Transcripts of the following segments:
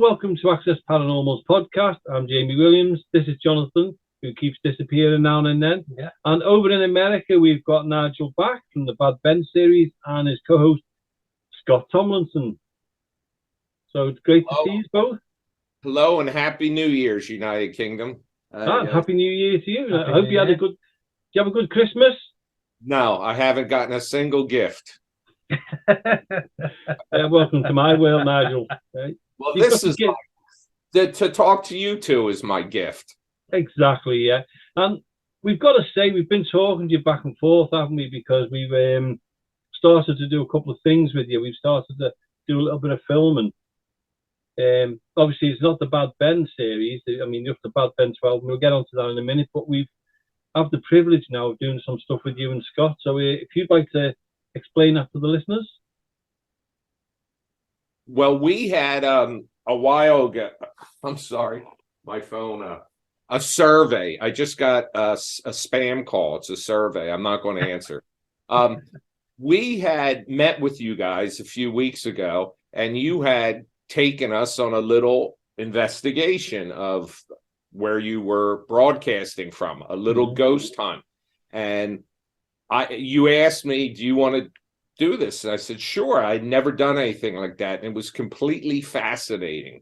welcome to Access Paranormal's podcast. I'm Jamie Williams. This is Jonathan, who keeps disappearing now and then. Yeah. And over in America, we've got Nigel Bach from the Bad Ben series and his co-host, Scott Tomlinson. So it's great to see you both. Hello and Happy New Year's, United Kingdom. Happy New Year to you. Happy I hope New you had a Year. good... Did you have a good Christmas? No, I haven't gotten a single gift. Welcome to my world, Nigel. Well, You've this got is to to talk to you two is my gift. Exactly, yeah. And we've got to say, we've been talking to you back and forth, haven't we? Because we've started to do a couple of things with you. We've started to do a little bit of filming. Obviously, it's not the Bad Ben series. I mean, just the Bad Ben 12, and we'll get onto that in a minute. But we have the privilege now of doing some stuff with you and Scott. So if you'd like to explain that to the listeners. Well, we had a while ago. I'm sorry, my phone. A survey. I just got a spam call. It's a survey. I'm not going to answer. We had met with you guys a few weeks ago, and you had taken us on a little investigation of where you were broadcasting from, a little ghost hunt. And you asked me, do you want to do this? And I said, sure. I'd never done anything like that. And it was completely fascinating.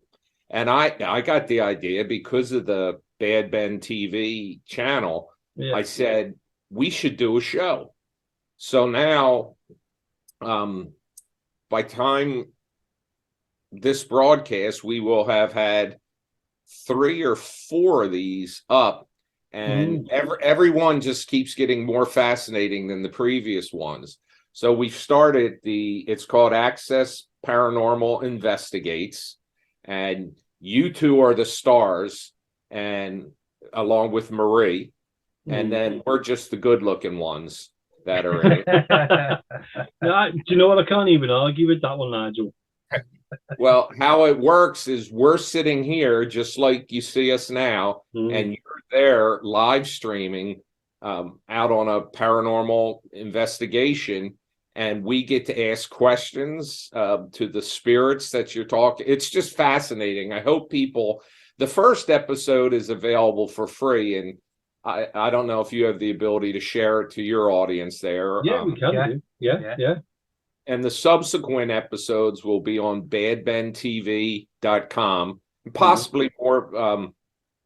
And I got the idea because of the Bad Ben TV channel. Yeah. I said, we should do a show. So now, by time this broadcast, we will have had 3 or 4 of these up. And everyone just keeps getting more fascinating than the previous ones. So we've started it's called Access Paranormal Investigates, and you two are the stars, and along with Marie, and then we're just the good-looking ones that are in it. Do you know what? I can't even argue with that one, Nigel. Well, how it works is we're sitting here just like you see us now, and you're there live streaming out on a paranormal investigation, and we get to ask questions to the spirits that you're talking. It's just fascinating. I hope the first episode is available for free, and I don't know if you have the ability to share it to your audience there. Yeah, we can do. Yeah. And the subsequent episodes will be on badbentv.com, possibly more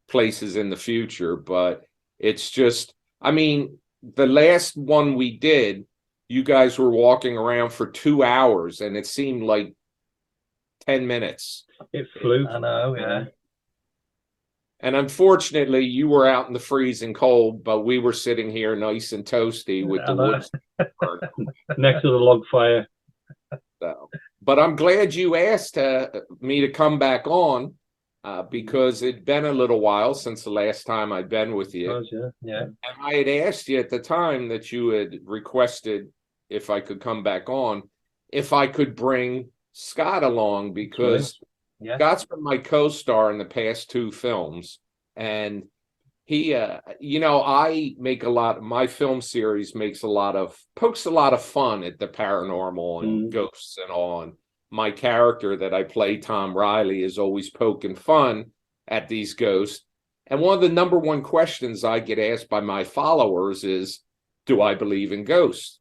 places in the future. But it's just, I mean, the last one we did, you guys were walking around for 2 hours, and it seemed like 10 minutes. It flew. I know, yeah. And unfortunately, you were out in the freezing cold, but we were sitting here nice and toasty with the woods next to the log fire. So, but I'm glad you asked me to come back on because it'd been a little while since the last time I'd been with you. Yeah. And I had asked you at the time that you had requested if I could come back on, if I could bring Scott along, because Scott's been my co-star in the past 2 films, and he, I make my film series pokes a lot of fun at the paranormal and ghosts and all. And my character that I play, Tom Riley, is always poking fun at these ghosts. And one of the number one questions I get asked by my followers is, do I believe in ghosts?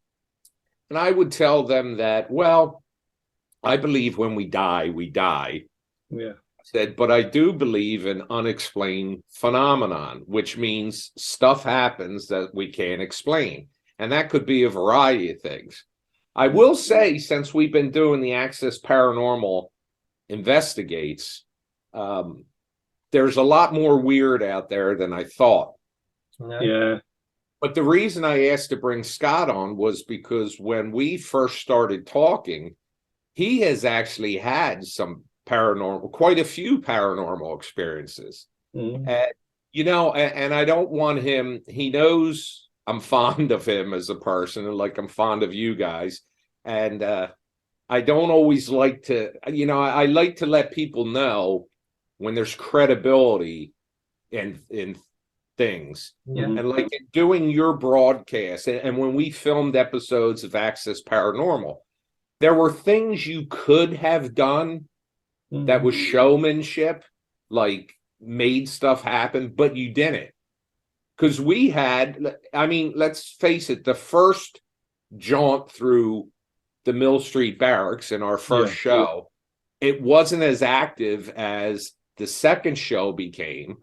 And I would tell them that, well, I believe when we die, we die. Yeah. I said, but I do believe in unexplained phenomenon, which means stuff happens that we can't explain. And that could be a variety of things. I will say, since we've been doing the Access Paranormal Investigates, there's a lot more weird out there than I thought. Yeah. But the reason I asked to bring Scott on was because when we first started talking, he has actually had quite a few paranormal experiences. And, and I don't want him, he knows I'm fond of him as a person, and like I'm fond of you guys. And I don't always like to, I like to let people know when there's credibility in things. And like doing your broadcast, and when we filmed episodes of Access Paranormal, there were things you could have done that was showmanship, like made stuff happen, but you didn't. Because we had, I mean, let's face it, the first jaunt through the Mill Street Barracks in our first show, it wasn't as active as the second show became.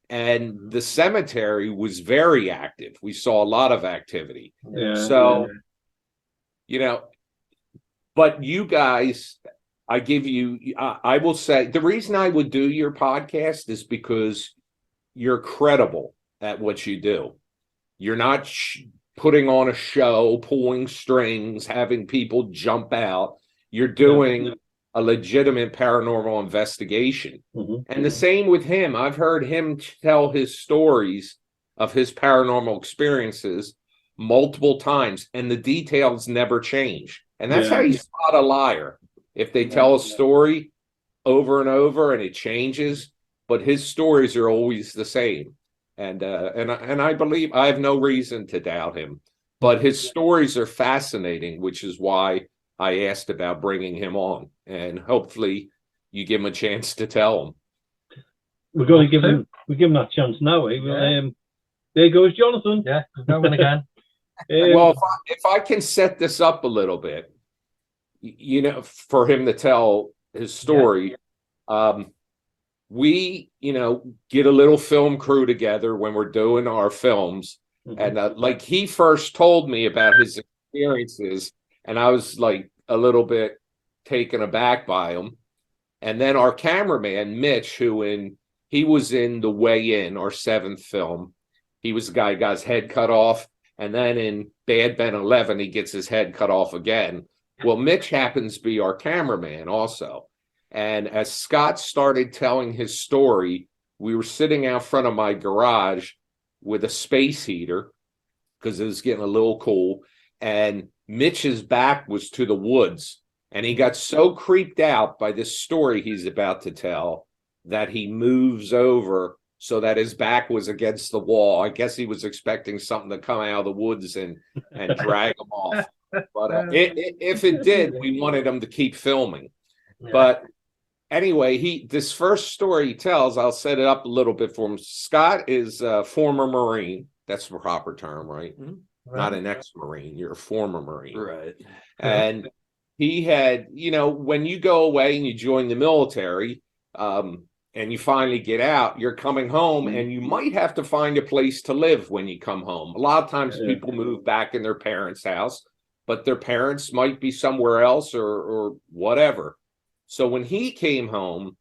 And the cemetery was very active. We saw a lot of activity. You know, but you guys, I will say, the reason I would do your podcast is because you're credible at what you do. You're not putting on a show, pulling strings, having people jump out. You're doing a legitimate paranormal investigation. And the same with him. I've heard him tell his stories of his paranormal experiences multiple times, and the details never change. And that's how you spot a liar. If they tell a story over and over and it changes, but his stories are always the same. And I believe, I have no reason to doubt him, but his stories are fascinating, which is why I asked about bringing him on, and hopefully you give him a chance to tell him. We're going to give him that chance now. There goes Jonathan. Yeah, no one again. Well, if I can set this up a little bit, you know, for him to tell his story, we, you know, get a little film crew together when we're doing our films. And like he first told me about his experiences, and I was like a little bit taken aback by him. And then our cameraman, Mitch, he was in The Way In, our 7th film. He was the guy who got his head cut off. And then in Bad Ben 11, he gets his head cut off again. Well, Mitch happens to be our cameraman also. And as Scott started telling his story, we were sitting out front of my garage with a space heater because it was getting a little cool. And Mitch's back was to the woods. And he got so creeped out by this story he's about to tell that he moves over so that his back was against the wall. I guess he was expecting something to come out of the woods and drag him off. But if it did, we wanted him to keep filming. But anyway, this first story he tells, I'll set it up a little bit for him. Scott is a former Marine. That's the proper term, right? Not an ex-Marine. You're a former Marine. Right. And he had, you know, when you go away and you join the military, and you finally get out, you're coming home and you might have to find a place to live when you come home. A lot of times people move back in their parents' house, but their parents might be somewhere else or whatever. So when he came home,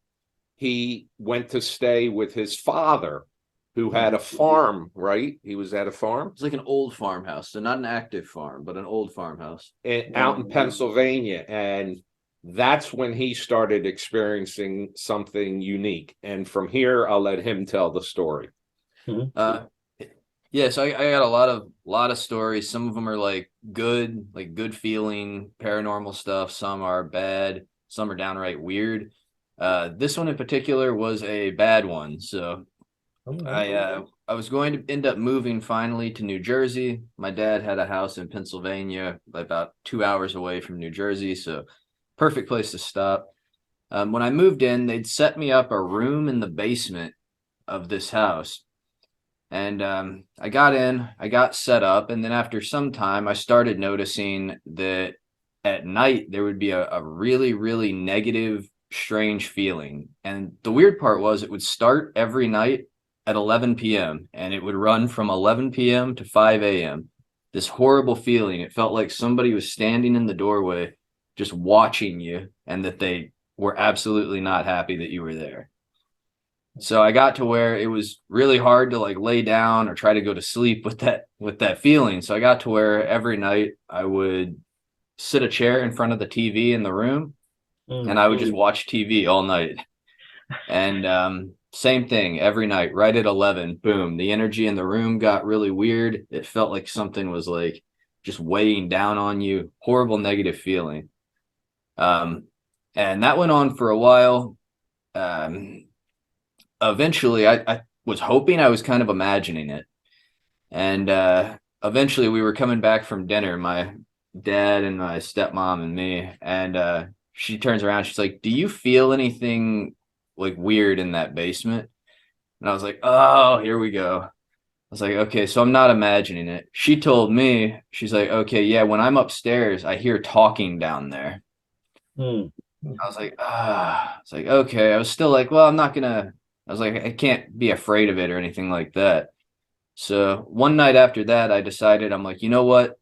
he went to stay with his father, who had a farm, right? He was at a farm. It's like an old farmhouse. So not an active farm, but an old farmhouse. Out in Pennsylvania. And that's when he started experiencing something unique. And from here, I'll let him tell the story. So I got a lot of stories. Some of them are like good feeling paranormal stuff. Some are bad. Some are downright weird. This one in particular was a bad one. So I was going to end up moving finally to New Jersey. My dad had a house in Pennsylvania, about 2 hours away from New Jersey. So perfect place to stop. When I moved in, they'd set me up a room in the basement of this house. And I got in, I got set up. And then after some time, I started noticing that at night, there would be a really, really negative, strange feeling. And the weird part was it would start every night at 11 p.m. and it would run from 11 p.m. to 5 a.m. This horrible feeling. It felt like somebody was standing in the doorway just watching you, and that they were absolutely not happy that you were there. So I got to where it was really hard to like lay down or try to go to sleep with that feeling. So I got to where every night I would sit a chair in front of the TV in the room and I would just watch TV all night. And same thing every night, right at 11, boom, the energy in the room got really weird. It felt like something was like just weighing down on you, horrible negative feeling. And that went on for a while. Eventually I was hoping I was kind of imagining it. And eventually we were coming back from dinner, my dad and my stepmom and me, and she turns around. She's like, "Do you feel anything like weird in that basement?" And I was like, "Oh, here we go." I was like, "Okay, so I'm not imagining it." She told me, she's like, "Okay, yeah, when I'm upstairs, I hear talking down there." Hmm. I was like, ah, it's like, okay. I was still like, well, I'm not gonna, I was like, I can't be afraid of it or anything like that. So one night after that, I decided, I'm like, you know what?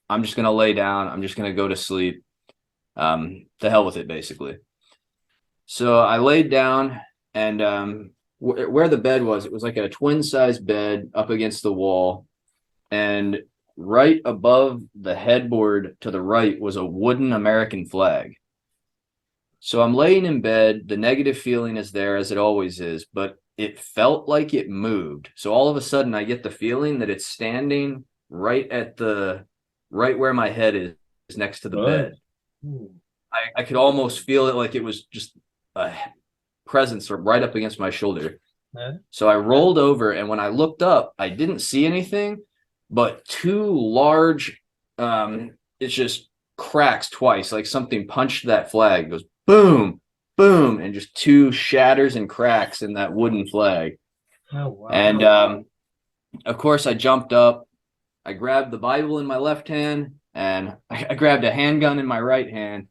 I'm just gonna lay down. I'm just gonna go to sleep. To hell with it, basically. So I laid down, and where the bed was, it was like a twin size bed up against the wall, and right above the headboard to the right was a wooden American flag. So I'm laying in bed. The negative feeling is there as it always is, but it felt like it moved. So all of a sudden I get the feeling that it's standing right where my head is next to the bed. I could almost feel it like it was just a presence right up against my shoulder. Yeah. So I rolled over, and when I looked up, I didn't see anything, but two large, it's just cracks twice, like something punched that flag. It goes boom, boom, and just two shatters and cracks in that wooden flag. Oh, wow. And of course, I jumped up. I grabbed the Bible in my left hand, and I grabbed a handgun in my right hand,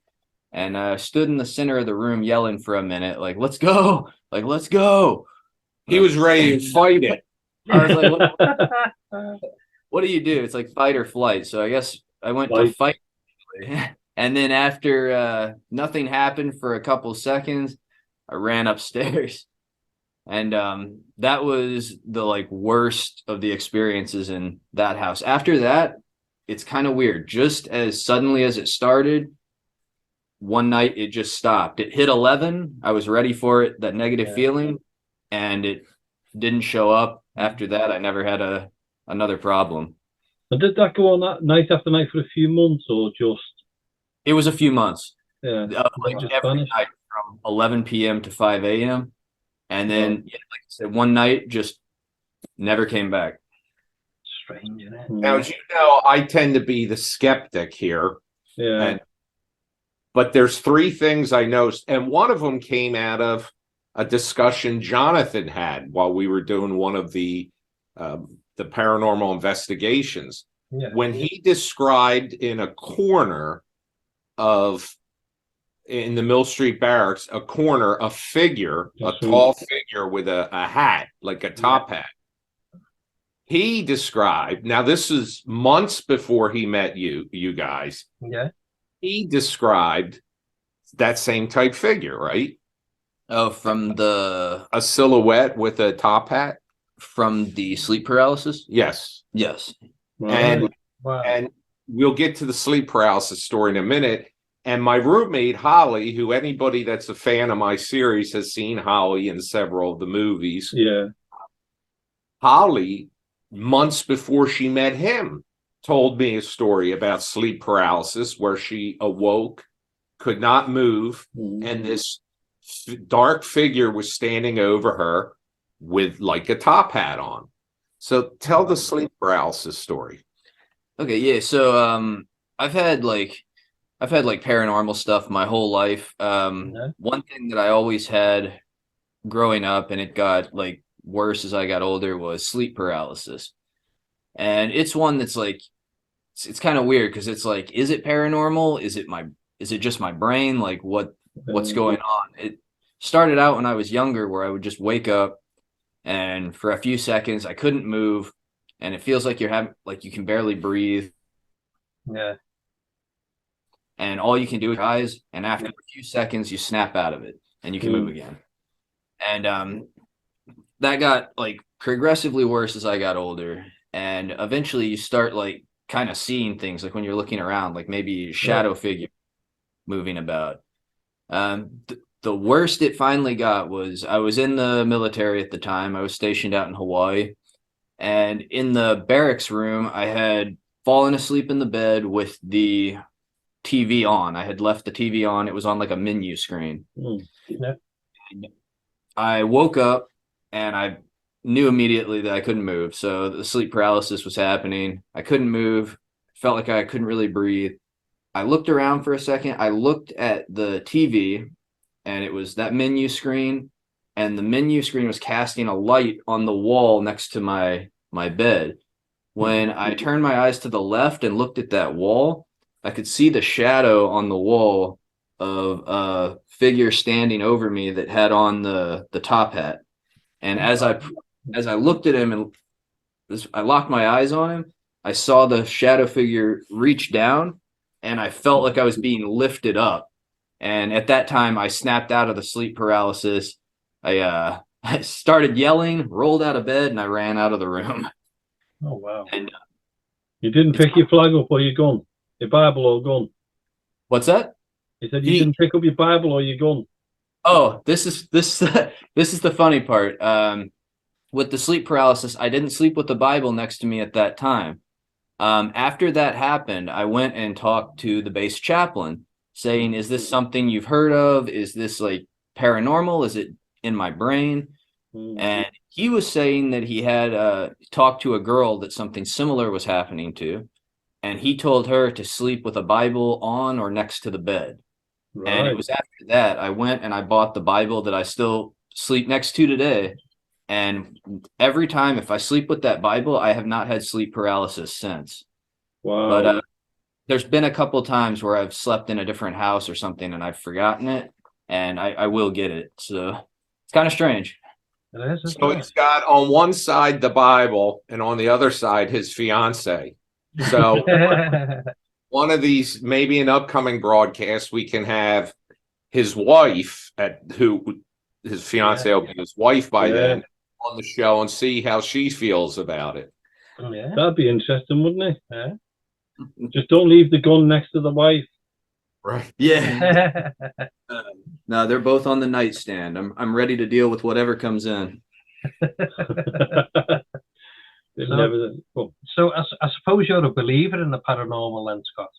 and stood in the center of the room yelling for a minute, like, let's go, like, let's go. He was ready to fight it. I was like, what do you do? It's like fight or flight. So I guess I went to fight. And then after nothing happened for a couple seconds, I ran upstairs. And that was the like worst of the experiences in that house. After that, it's kind of weird. Just as suddenly as it started, one night it just stopped. It hit 11. I was ready for it, that negative feeling, and it didn't show up. After that, I never had another problem. And did that go on that night after night for a few months, or just? It was a few months. Yeah, like every vanished? night from 11 p.m. to 5 a.m. And then, like I said, one night just never came back. Strange, isn't it? Now, as you know, I tend to be the skeptic here. Yeah. But there's three things I noticed, and one of them came out of a discussion Jonathan had while we were doing one of the paranormal investigations. Yeah. When he described in a corner in the Mill Street Barracks, a figure, a tall figure with a hat, like a top hat. He described, now this is months before he met you guys. Yeah. He described that same type figure, right? Oh, from a silhouette with a top hat? From the sleep paralysis? Yes. Yes. And we'll get to the sleep paralysis story in a minute. And my roommate, Holly, who anybody that's a fan of my series has seen Holly in several of the movies. Yeah. Holly, months before she met him, told me a story about sleep paralysis where she awoke, could not move, and this dark figure was standing over her with like a top hat on. So tell the sleep paralysis story. Okay, yeah. So I've had like paranormal stuff my whole life. One thing that I always had growing up, and it got like worse as I got older, was sleep paralysis. And it's one that's like, it's kind of weird because it's like, is it paranormal? Is it just my brain? Like what's going on? It started out when I was younger where I would just wake up and for a few seconds I couldn't move, and it feels like you can barely breathe. Yeah. And all you can do is your eyes, and after a few seconds you snap out of it and you can move again. And that got like progressively worse as I got older. And eventually you start like kind of seeing things, like when you're looking around, like maybe a shadow figure moving about. The worst it finally got was I was in the military at the time. I was stationed out in Hawaii. And in the barracks room, I had fallen asleep in the bed with the TV on. I had left the TV on. It was on like a menu screen. Yeah. I woke up and I knew immediately that I couldn't move. So the sleep paralysis was happening. I couldn't move. Felt like I couldn't really breathe. I looked around for a second. I looked at the TV, and it was that menu screen, and the menu screen was casting a light on the wall next to my bed. When I turned my eyes to the left and looked at that wall, I could see the shadow on the wall of a figure standing over me that had on the top hat. And as I looked at him and I locked my eyes on him, I saw the shadow figure reach down, and I felt like I was being lifted up. And at that time, I snapped out of the sleep paralysis. I started yelling, rolled out of bed, and I ran out of the room. Oh wow! And you didn't pick your flag up or your gun, your Bible or gun. what's that? He said you didn't pick up your Bible or your gun. Oh, this is the funny part. With the sleep paralysis, I didn't sleep with the Bible next to me at that time. After that happened, I went and talked to the base chaplain, saying, "Is this something you've heard of? Is this like paranormal? Is it in my brain?" And he was saying that he had talked to a girl that something similar was happening to, and he told her to sleep with a Bible on or next to the bed. Right. And it was after that I went and I bought the Bible that I still sleep next to today. And every time, if I sleep with that Bible, I have not had sleep paralysis since. Wow. But there's been a couple times where I've slept in a different house or something and I've forgotten it, and I will get it. So it's kind of strange. So it's got on one side the Bible and on the other side his fiance. So one of these, maybe an upcoming broadcast, we can have his wife his fiance will be his wife by then on the show and see how she feels about it. Oh, yeah. That'd be interesting, wouldn't it? Yeah. Just don't leave the gun next to the wife. Right. Yeah. No, they're both on the nightstand. I'm ready to deal with whatever comes in. So I suppose you're a believer in the paranormal then, Scott?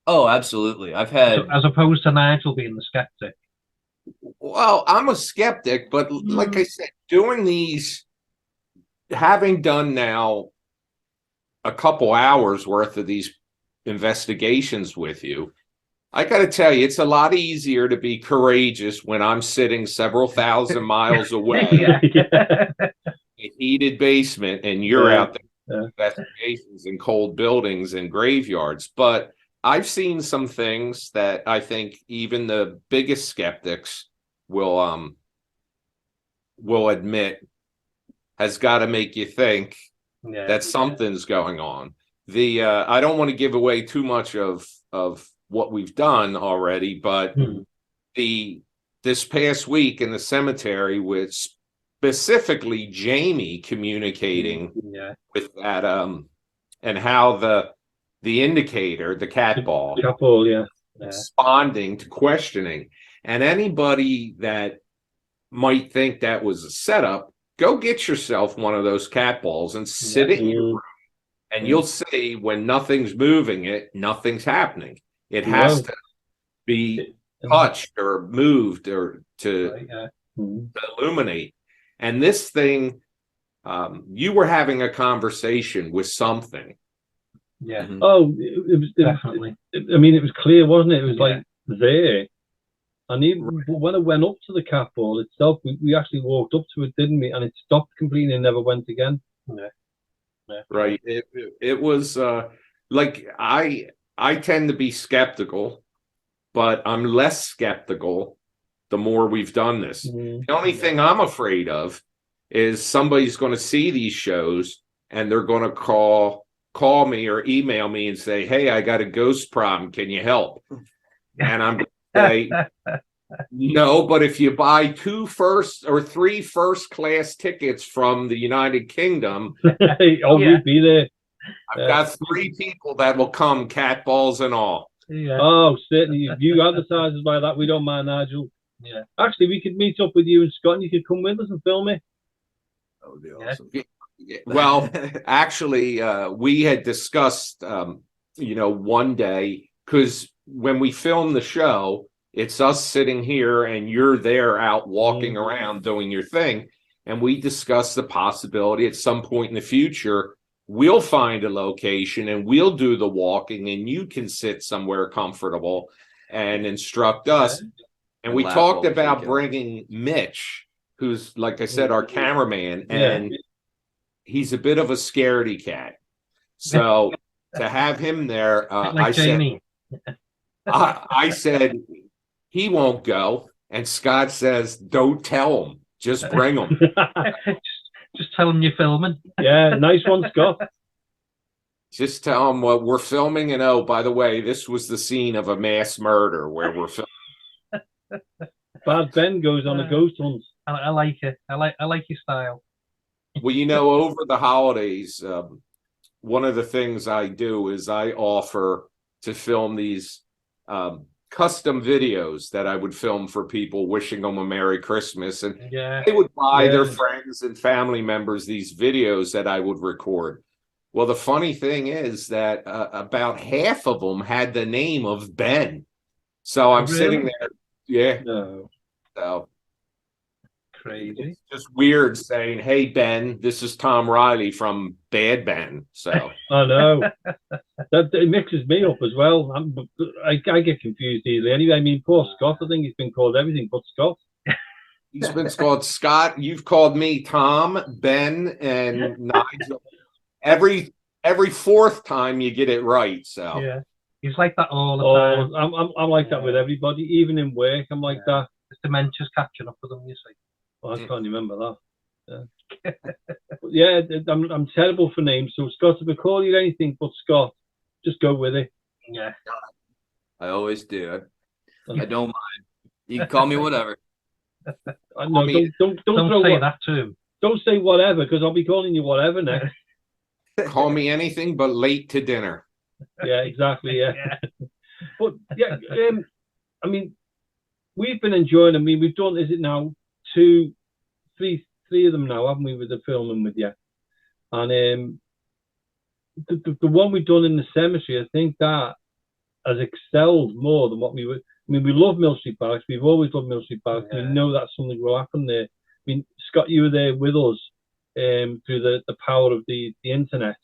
Oh, absolutely. I've had... as opposed to Nigel being the skeptic. Well, I'm a skeptic, but like I said, doing these, having done now a couple hours worth of these investigations with you, I got to tell you, it's a lot easier to be courageous when I'm sitting several thousand miles away in a heated basement and you're out there investigations in cold buildings and graveyards. But I've seen some things that I think even the biggest skeptics will admit has got to make you think that something's going on. I don't want to give away too much of what we've done already, but this past week in the cemetery with specifically Jamie communicating with that and how the indicator, the cat ball, responding to questioning. And anybody that might think that was a setup, go get yourself one of those cat balls and sit in your room, and you'll see when nothing's moving it, nothing's happening. It has to be touched or moved or to illuminate. And this thing, you were having a conversation with something. Yeah. Oh, it was definitely. I mean, it was clear, wasn't it? It was like there. And even when I went up to the cat ball itself, we actually walked up to it, didn't we? And it stopped completely and never went again. Right. It was like I tend to be skeptical, but I'm less skeptical the more we've done this. The only thing I'm afraid of is somebody's going to see these shows and they're going to call me or email me and say, "Hey, I got a ghost problem. Can you help?" And I'm going to say, "No, but if you buy 2 first or 3 first-class tickets from the United Kingdom, we'd be there. I've got 3 people that will come, cat balls and all." Oh, certainly. If you advertise us by that, we don't mind, Nigel. Actually, we could meet up with you and Scott, and you could come with us and film it. That would be awesome. Well, actually, we had discussed, one day, because when we film the show, it's us sitting here and you're there out walking around doing your thing. And we discussed the possibility at some point in the future we'll find a location and we'll do the walking, and you can sit somewhere comfortable and instruct us. And we talked about bringing Mitch, who's, like I said, our cameraman, and he's a bit of a scaredy cat. So to have him there, Like Jamie. I said he won't go, and Scott says, "Don't tell him, just bring him." Just tell him you're filming. Yeah, nice one, Scott. Just tell him what we're filming, and oh, by the way, this was the scene of a mass murder where we're filming. Bad Ben goes on a ghost hunt. I like it. I like your style. Well, you know, over the holidays, one of the things I do is I offer to film these custom videos that I would film for people, wishing them a Merry Christmas. And they would buy their friends and family members these videos that I would record. Well, the funny thing is that about half of them had the name of Ben. So I'm sitting there. Yeah. No. So crazy. It's just weird saying, "Hey Ben, this is Tom Riley from Bad Ben." So I know that it mixes me up as well. I get confused easily. Anyway, I mean, poor Scott. I think he's been called everything but Scott. He's been called Scott. You've called me Tom, Ben, and Nigel. Every fourth time you get it right. So yeah, he's like that all the time. I'm like that with everybody, even in work. I'm like that. The dementia's catching up with them, you see. Oh, I can't remember that. But yeah, I'm terrible for names. So Scott, if I call you anything but Scott, just go with it. Yeah, I always do. I don't mind. You can call me whatever. No, don't say that to him. Don't say whatever, because I'll be calling you whatever next. Call me anything but late to dinner. Yeah, exactly. Yeah. But yeah, I mean, we've been enjoying. I mean, we've done. Is it now three of them now, haven't we, with the filming with you? And the one we've done in the cemetery, I think that has excelled more than what we were. I mean, we love Mill Street Barracks. We've always loved Mill Street Barracks. Yeah. We know that something will happen there. I mean, Scott, you were there with us through the power of the internet,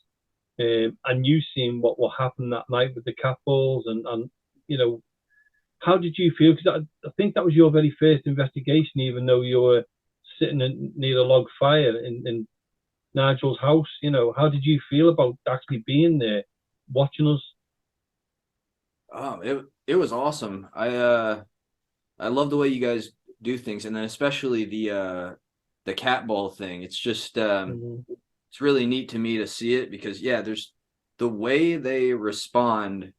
and you seen what will happen that night with the cat balls, and you know, how did you feel? Because I think that was your very first investigation, even though you were sitting near a log fire in Nigel's house. You know, how did you feel about actually being there, watching us? It was awesome. I love the way you guys do things, and then especially the cat ball thing. It's just it's really neat to me to see it, because there's the way they respond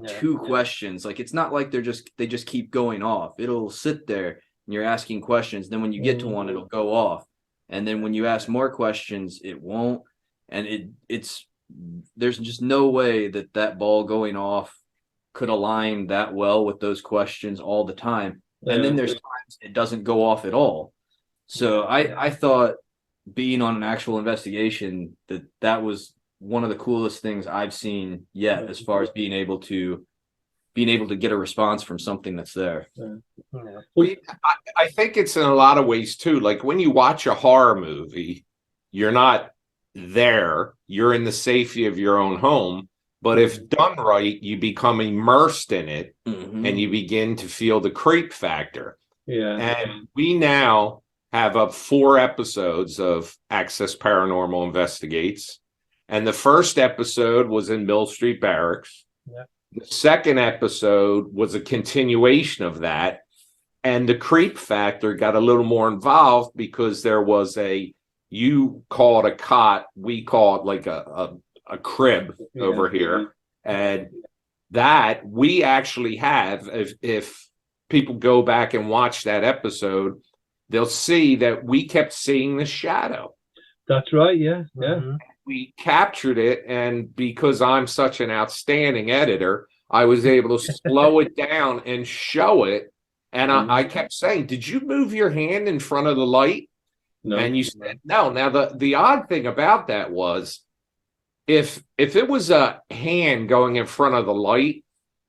to questions. Like, it's not like they just keep going off. It'll sit there and you're asking questions. Then when you get to one, it'll go off, and then when you ask more questions, it won't. And it's there's just no way that ball going off could align that well with those questions all the time. And then there's times it doesn't go off at all. So I thought, being on an actual investigation, that was one of the coolest things I've seen yet, as far as being able to get a response from something that's there. I think it's in a lot of ways too. Like, when you watch a horror movie, you're not there. You're in the safety of your own home. But if done right, you become immersed in it, and you begin to feel the creep factor. Yeah. And we now have up 4 episodes of Access Paranormal Investigates. And the first episode was in Mill Street Barracks. Yeah. The second episode was a continuation of that. And the creep factor got a little more involved, because there was you call it a cot, we call it like a crib over here. And that we actually have, if people go back and watch that episode, they'll see that we kept seeing the shadow. That's right. Yeah. We captured it, and because I'm such an outstanding editor, I was able to slow it down and show it. And I kept saying, "Did you move your hand in front of the light?" No. And you said no. Now the odd thing about that was, if it was a hand going in front of the light,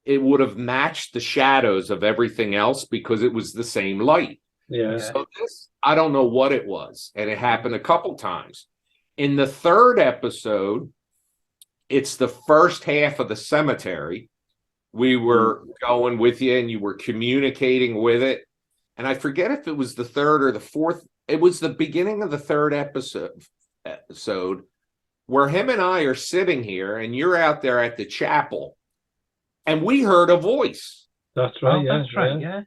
it would have matched the shadows of everything else, because it was the same light. Yeah. So this, I don't know what it was, and it happened a couple times. In the third episode, it's the first half of the cemetery. We were going with you and you were communicating with it. And I forget if it was the third or the fourth. It was the beginning of the third episode where him and I are sitting here and you're out there at the chapel and we heard a voice. That's right. That's right. Yeah.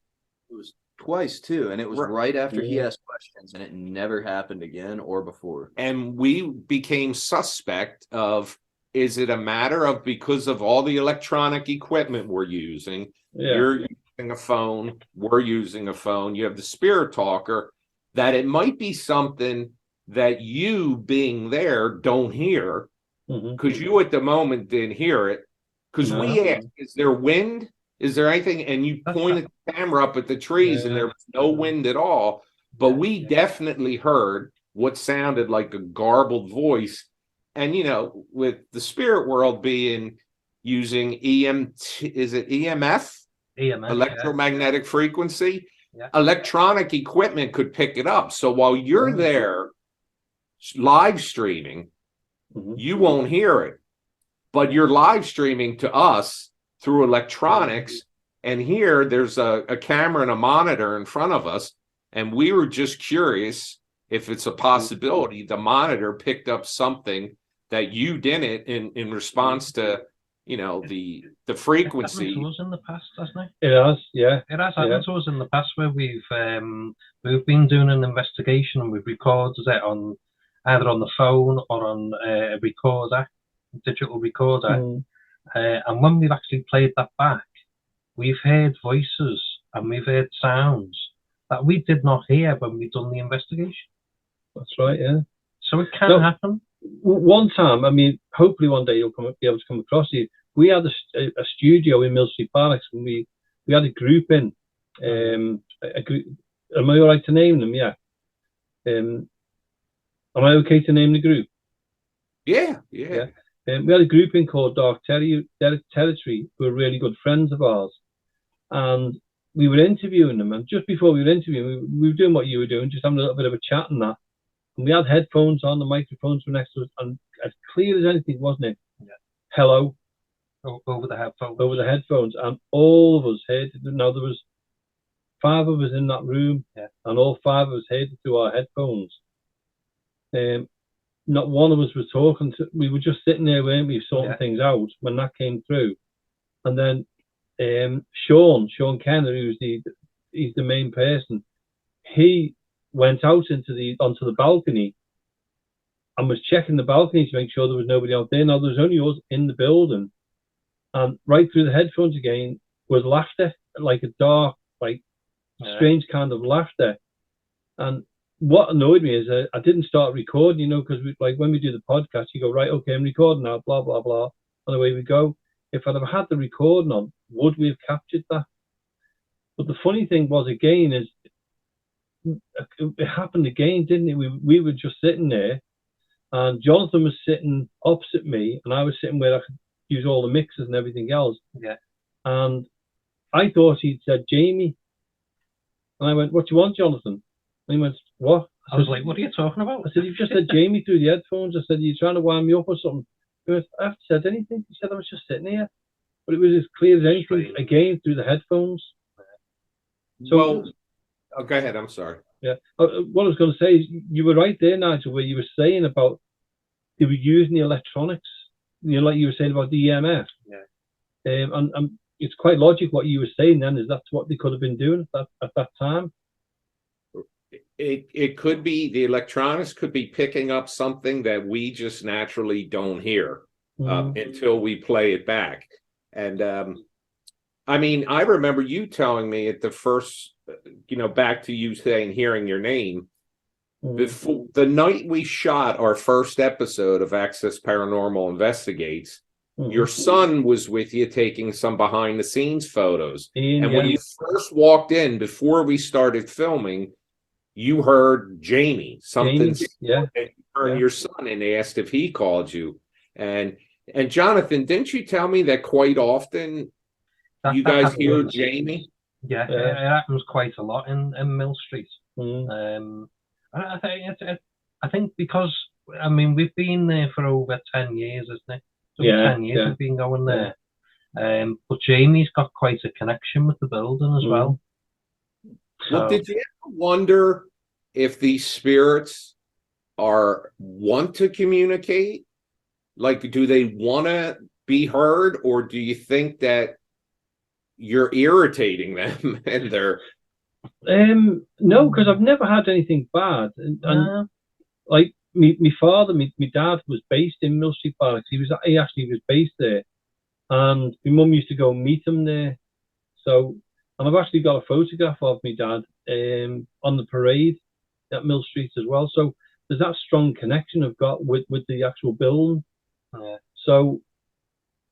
It was twice too, and it was Right. right after he asked questions, and it never happened again or before. And we became suspect of, is it a matter of because of all the electronic equipment we're using? Yeah. You're using a phone, we're using a phone, you have the spirit talker, that it might be something that you being there don't hear because you at the moment didn't hear it. Because we asked, is there wind? Is there anything? And you pointed the camera up at the trees and there was no wind at all. But we definitely heard what sounded like a garbled voice. And, you know, with the spirit world being using EMT, is it EMF? EMF, electromagnetic frequency. Yeah. Electronic equipment could pick it up. So while you're there live streaming, you won't hear it. But you're live streaming to us through electronics. And here there's a camera and a monitor in front of us. And we were just curious if it's a possibility the monitor picked up something that you didn't in response to, you know, the frequency. It happened to us in the past, hasn't It has, yeah. it? It has happened to us in the past where we've been doing an investigation and we've recorded it on either on the phone or on a recorder, digital recorder. And when we've actually played that back, we've heard voices and we've heard sounds that we did not hear when we've done the investigation. That's right, yeah. So it can happen. One time, I mean, hopefully one day you'll be able to come across it. We had a studio in Mill Street Barracks, and we had a group in. A group. Am I all right to name them? Yeah. Am I okay to name the group? Yeah. We had a group in called Dark Territory, who were really good friends of ours, and we were interviewing them. And just before we were interviewing, we were doing what you were doing, just having a little bit of a chat and that. And we had headphones on, the microphones were next to us, and as clear as anything, wasn't it? Yeah. Hello. Over the headphones. Over the headphones. And all of us heard it. Now, there was 5 of us in that room, and all 5 of us heard it through our headphones. Not one of us was talking. We were just sitting there, weren't we, sorting things out when that came through. And then Sean Kenner, he's the main person, he went out onto the balcony and was checking the balcony to make sure there was nobody out there. Now, there was only us in the building, and right through the headphones again was laughter, like a dark, like strange kind of laughter. And what annoyed me is I didn't start recording, you know, because like when we do the podcast, you go, right, okay, I'm recording now, blah blah blah, and away we go. If I'd have had the recording on, would we have captured that? But the funny thing was, again, is it happened again, didn't it? We were just sitting there, and Jonathan was sitting opposite me, and I was sitting where I could use all the mixers and everything else. Yeah. And I thought he'd said Jamie, and I went, "What do you want, Jonathan?" And he went, "What?" I was like, "What are you talking about?" I said, "You've just said Jamie through the headphones." I said, "Are you trying to wind me up or something?" He went, "I haven't said anything." He said, "I was just sitting here," but it was as clear as anything again through the headphones. So, go ahead. I'm sorry. Yeah. What I was going to say is, you were right there, Nigel, where you were saying about they were using the electronics. You know, like you were saying about the EMF. Yeah. And it's quite logical what you were saying then, is that's what they could have been doing at that time. It could be the electronics could be picking up something that we just naturally don't hear until we play it back. And I mean, I remember you telling me at the first, you know, back to you saying, hearing your name, before the night we shot our first episode of Access Paranormal Investigates, your son was with you taking some behind the scenes photos. And when you first walked in, before we started filming, you heard Jamie, something. You heard your son and asked if he called you. And Jonathan, didn't you tell me that quite often you guys hear Jamie? Yeah, it happens quite a lot in Mill Street. I think because I mean, we've been there for over 10 years, isn't it? Over 10 years we've been going there. But Jamie's got quite a connection with the building as well. Well, So, did you ever wonder if these spirits want to communicate? Like, do they want to be heard, or do you think that you're irritating them and they're... No, because I've never had anything bad. And like my father, my dad was based in Mill Street Barracks. He actually was based there, and my mum used to go and meet him there. So, and I've actually got a photograph of my dad on the parade at Mill Street as well. So there's that strong connection I've got with the actual building. So,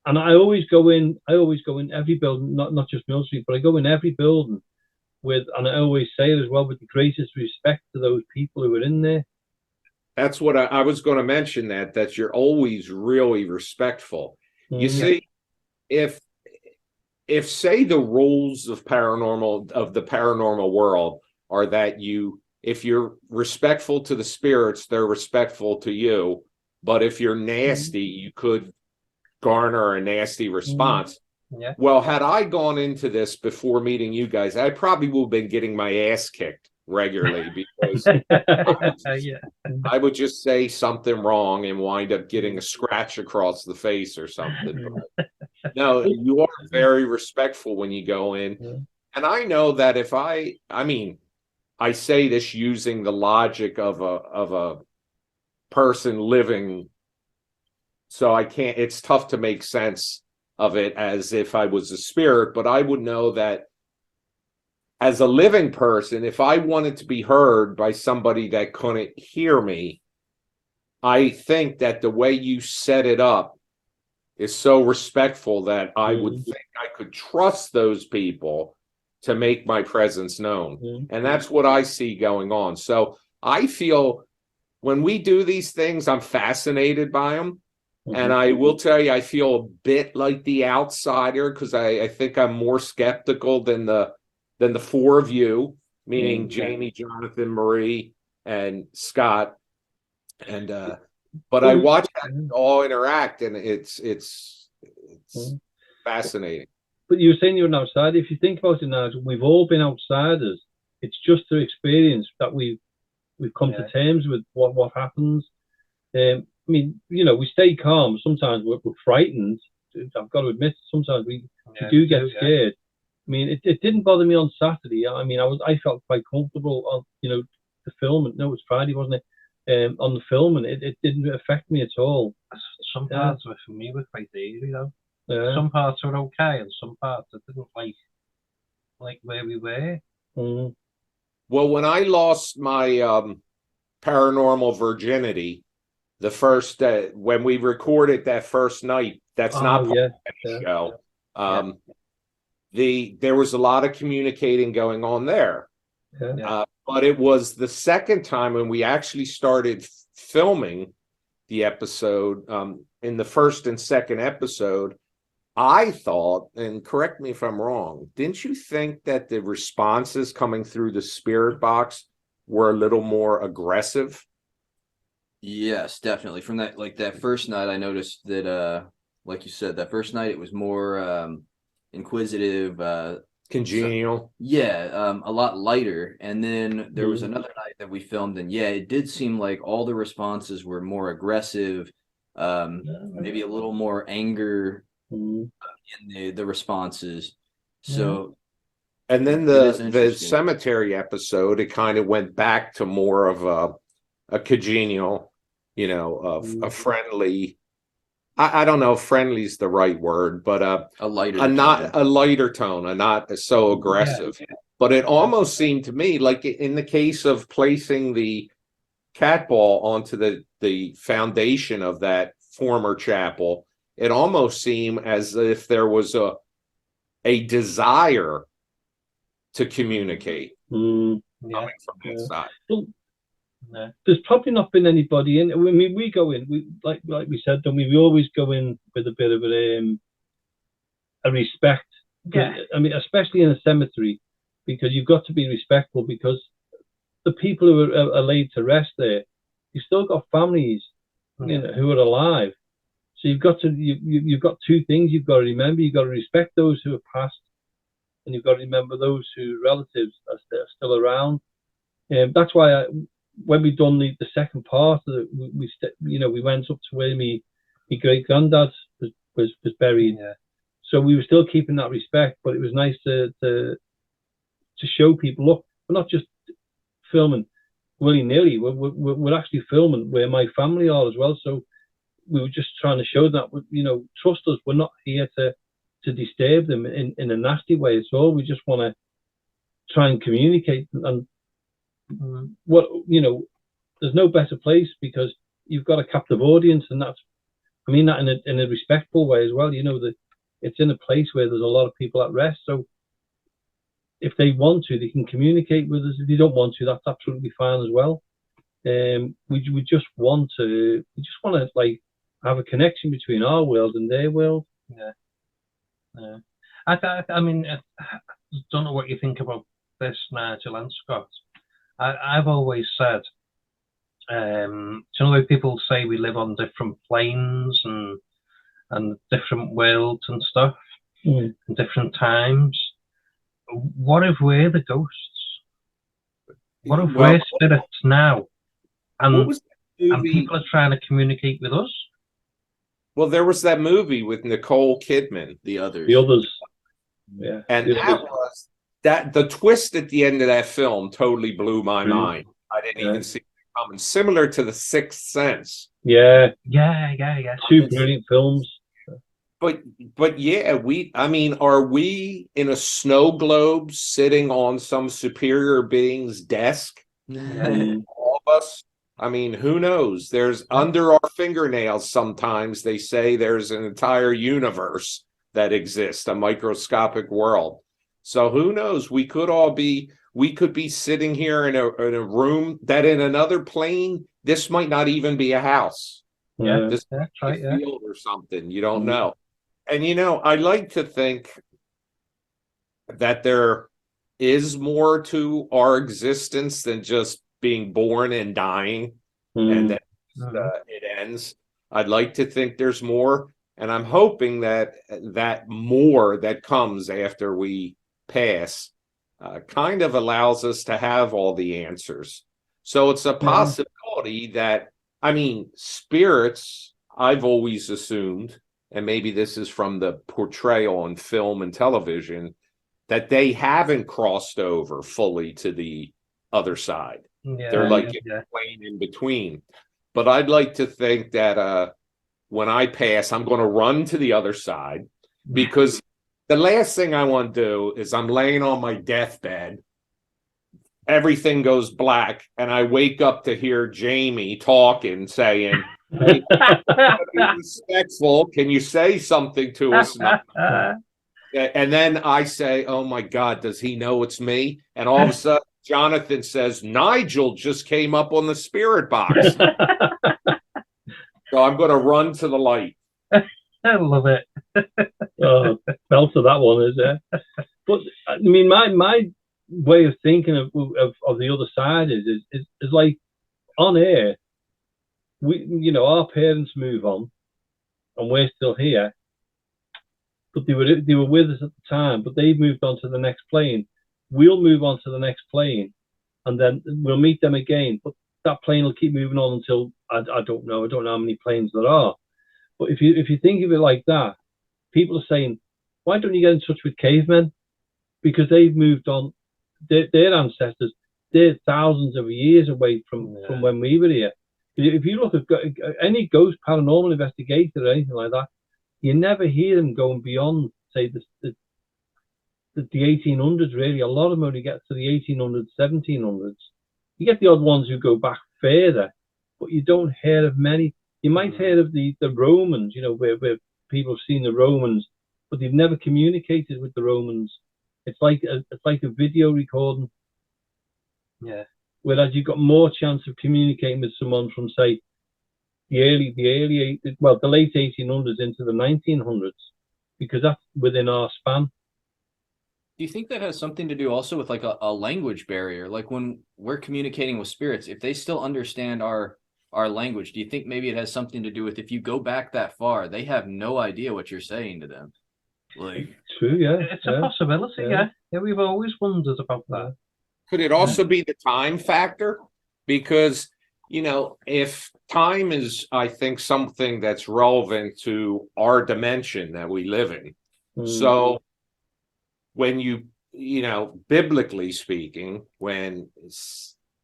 and I always go in every building, not just Mill Street, but I go in every building and I always say it as well, with the greatest respect to those people who are in there. That's what I was going to mention, that you're always really respectful. You see, if say the rules of the paranormal world are that if you're respectful to the spirits, they're respectful to you. But if you're nasty, you could garner a nasty response. Well, had I gone into this before meeting you guys, I probably would have been getting my ass kicked regularly, because I would just say something wrong and wind up getting a scratch across the face or something. But no, you are very respectful when you go in. And I know that if I say this using the logic of a person living, so it's tough to make sense of it as if I was a spirit, but I would know that as a living person, if I wanted to be heard by somebody that couldn't hear me, I think that the way you set it up is so respectful that I would think I could trust those people to make my presence known. And that's what I see going on. So I feel when we do these things, I'm fascinated by them. And I will tell you, I feel a bit like the outsider, because I think I'm more skeptical than the four of you, meaning Jamie, Jonathan, Marie, and Scott. And but I watch them all interact, and it's fascinating. But you were saying you're an outsider. If you think about it now, we've all been outsiders. It's just through experience that we've come to terms with what happens. I mean, we stay calm. Sometimes we're frightened. I've got to admit, sometimes we do get scared. I mean, it didn't bother me on Saturday. I mean, I felt quite comfortable on, the film. No, it was Friday, wasn't it? On the film, and it didn't affect me at all. Some parts of it for me were quite eerie, though. Some parts were okay, and some parts I didn't like where we were. Well, when I lost my paranormal virginity, the first when we recorded that first night, that's not part of the show. There was a lot of communicating going on there. But it was the second time when we actually started filming the episode. In the first and second episode, I thought, and correct me if I'm wrong, didn't you think that the responses coming through the spirit box were a little more aggressive? Yes, definitely. From that first night, I noticed that, like you said, that first night it was more inquisitive, congenial. A lot lighter. And then there was another night that we filmed, and it did seem like all the responses were more aggressive, maybe a little more anger in the responses. So, and then the cemetery episode, it kind of went back to more of a congenial, a friendly. I don't know if friendly is the right word, but a lighter tone, not so aggressive. But it almost seemed to me like in the case of placing the cat ball onto the foundation of that former chapel, it almost seemed as if there was a desire to communicate coming from that side. Well, there's probably not been anybody in. I mean, we go in. We like we said, don't we? We always go in with a bit of a respect. I mean, especially in a cemetery, because you've got to be respectful, because the people who are laid to rest there, you've still got families, you know, who are alive. So you've got two things you've got to remember. You've got to respect those who have passed, and you've got to remember those whose relatives are still around. That's why when we done the second part of it, we went up to where my great granddad was buried. Yeah. So we were still keeping that respect, but it was nice to show people, look, we're not just filming willy-nilly. We're actually filming where my family are as well. So we were just trying to show that, trust us, we're not here to disturb them in a nasty way at all. We just want to try and communicate. And there's no better place, because you've got a captive audience, and I mean that in a respectful way as well. That it's in a place where there's a lot of people at rest. So if they want to, they can communicate with us. If they don't want to, that's absolutely fine as well. We just want to like have a connection between our world and their world. Yeah. I mean, I don't know what you think about this, Nigel and Scott. I've always said, the people say we live on different planes and different worlds and stuff, and different times. What if we're the ghosts? What if we're spirits now, and people are trying to communicate with us? Well, there was that movie with Nicole Kidman, The Others. Yeah, and that the twist at the end of that film totally blew my mind. I didn't even see it coming. Similar to The Sixth Sense. Yeah. Two brilliant films. But yeah, are we in a snow globe sitting on some superior being's desk? All of us? I mean, who knows? There's under our fingernails, sometimes they say there's an entire universe that exists, a microscopic world. So who knows? We could be sitting here in a room that in another plane, this might not even be a house. Yeah, this might be a field or something. You don't know. And I like to think that there is more to our existence than just being born and dying, and then it ends. I'd like to think there's more, and I'm hoping that more that comes after we pass kind of allows us to have all the answers. So it's a possibility that, spirits, I've always assumed, and maybe this is from the portrayal on film and television, that they haven't crossed over fully to the other side. They're like a plane in between. But I'd like to think that when I pass, I'm going to run to the other side, because the last thing I want to do is I'm laying on my deathbed, everything goes black, and I wake up to hear Jamie talking, saying, "Hey, be respectful. Can you say something to us now?" And then I say, "Oh my God, does he know it's me?" And all of a sudden, Jonathan says, "Nigel just came up on the spirit box." So I'm going to run to the light. I love it. Fell to that one, is it? But I mean, my way of thinking of the other side is like on air. Our parents move on, and we're still here. But they were with us at the time, but they've moved on to the next plane. We'll move on to the next plane, and then we'll meet them again. But that plane will keep moving on until I don't know how many planes there are. But if you think of it like that, people are saying, why don't you get in touch with cavemen? Because they've moved on. Their ancestors, they're thousands of years away from when we were here. If you look at any ghost paranormal investigator or anything like that, you never hear them going beyond, say, the 1800s, really. A lot of them only get to the 1800s, 1700s. You get the odd ones who go back further, but you don't hear of many. You might hear of the Romans, where people have seen the Romans, but they've never communicated with the Romans. It's like a video recording. Yeah. Whereas you've got more chance of communicating with someone from, say, the late 1800s into the 1900s, because that's within our span. Do you think that has something to do also with like a language barrier? Like when we're communicating with spirits, if they still understand our our language. Do you think maybe it has something to do with if you go back that far, they have no idea what you're saying to them? Like, true, yeah. It's a possibility, yeah. We've always wondered about that. Could it also be the time factor? Because, you know, if time is, I think, something that's relevant to our dimension that we live in. So when you know, biblically speaking, when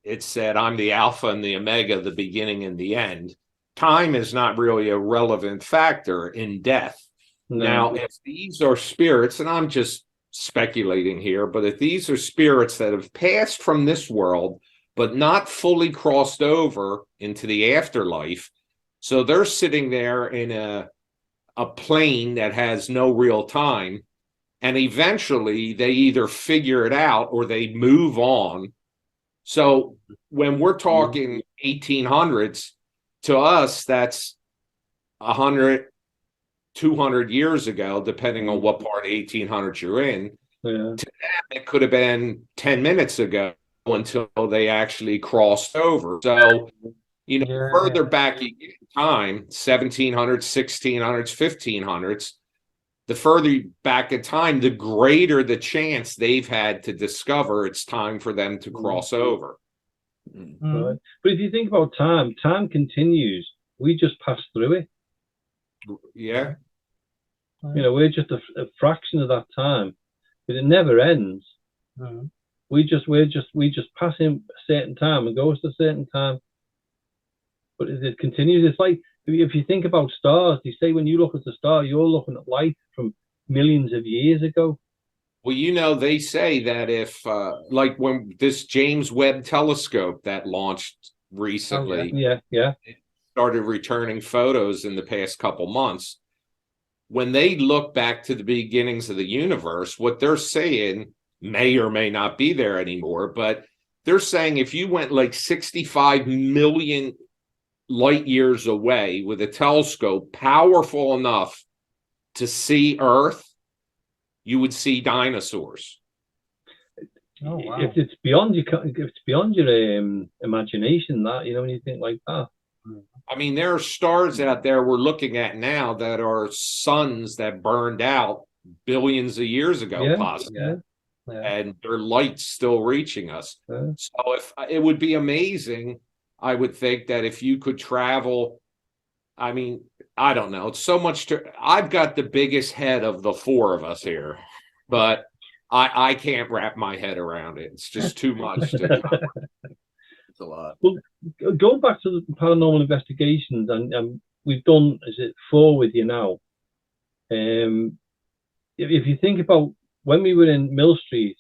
it said, I'm the Alpha and the Omega, the beginning and the end, time is not really a relevant factor in death. No. Now, if these are spirits, and I'm just speculating here, but if these are spirits that have passed from this world, but not fully crossed over into the afterlife, so they're sitting there in a plane that has no real time, and eventually they either figure it out or they move on. So when we're talking 1800s, to us, that's 100, 200 years ago, depending on what part of 1800s you're in. Yeah. To them, it could have been 10 minutes ago until they actually crossed over. So, you know, further back in time, 1700s, 1600s, 1500s, the further back in time, the greater the chance they've had to discover it's time for them to cross over. Right. But if you think about time, time continues. We just pass through it. Yeah. You know, we're just a fraction of that time, but it never ends. We just pass in a certain time and goes to a certain time, but it continues. It's like if you think about stars, they say when you look at the star, you're looking at light from millions of years ago. Well, you know, they say that if, like when this James Webb telescope that launched recently, it started returning photos in the past couple months, when they look back to the beginnings of the universe, what they're saying may or may not be there anymore, but they're saying if you went like 65 million light years away with a telescope powerful enough to see Earth, you would see dinosaurs. Oh, wow. If it's beyond your imagination, that, you know, when you think like that. I mean, there are stars out there we're looking at now that are suns that burned out billions of years ago, possibly. And their light's still reaching us. So if it would be amazing, I would think that if you could travel, I mean, I don't know. It's so much I've got the biggest head of the four of us here, but I can't wrap my head around it. It's just too much to it's a lot. Well, going back to the paranormal investigations, and we've done, is it 4 with you now? If you think about when we were in Mill Street,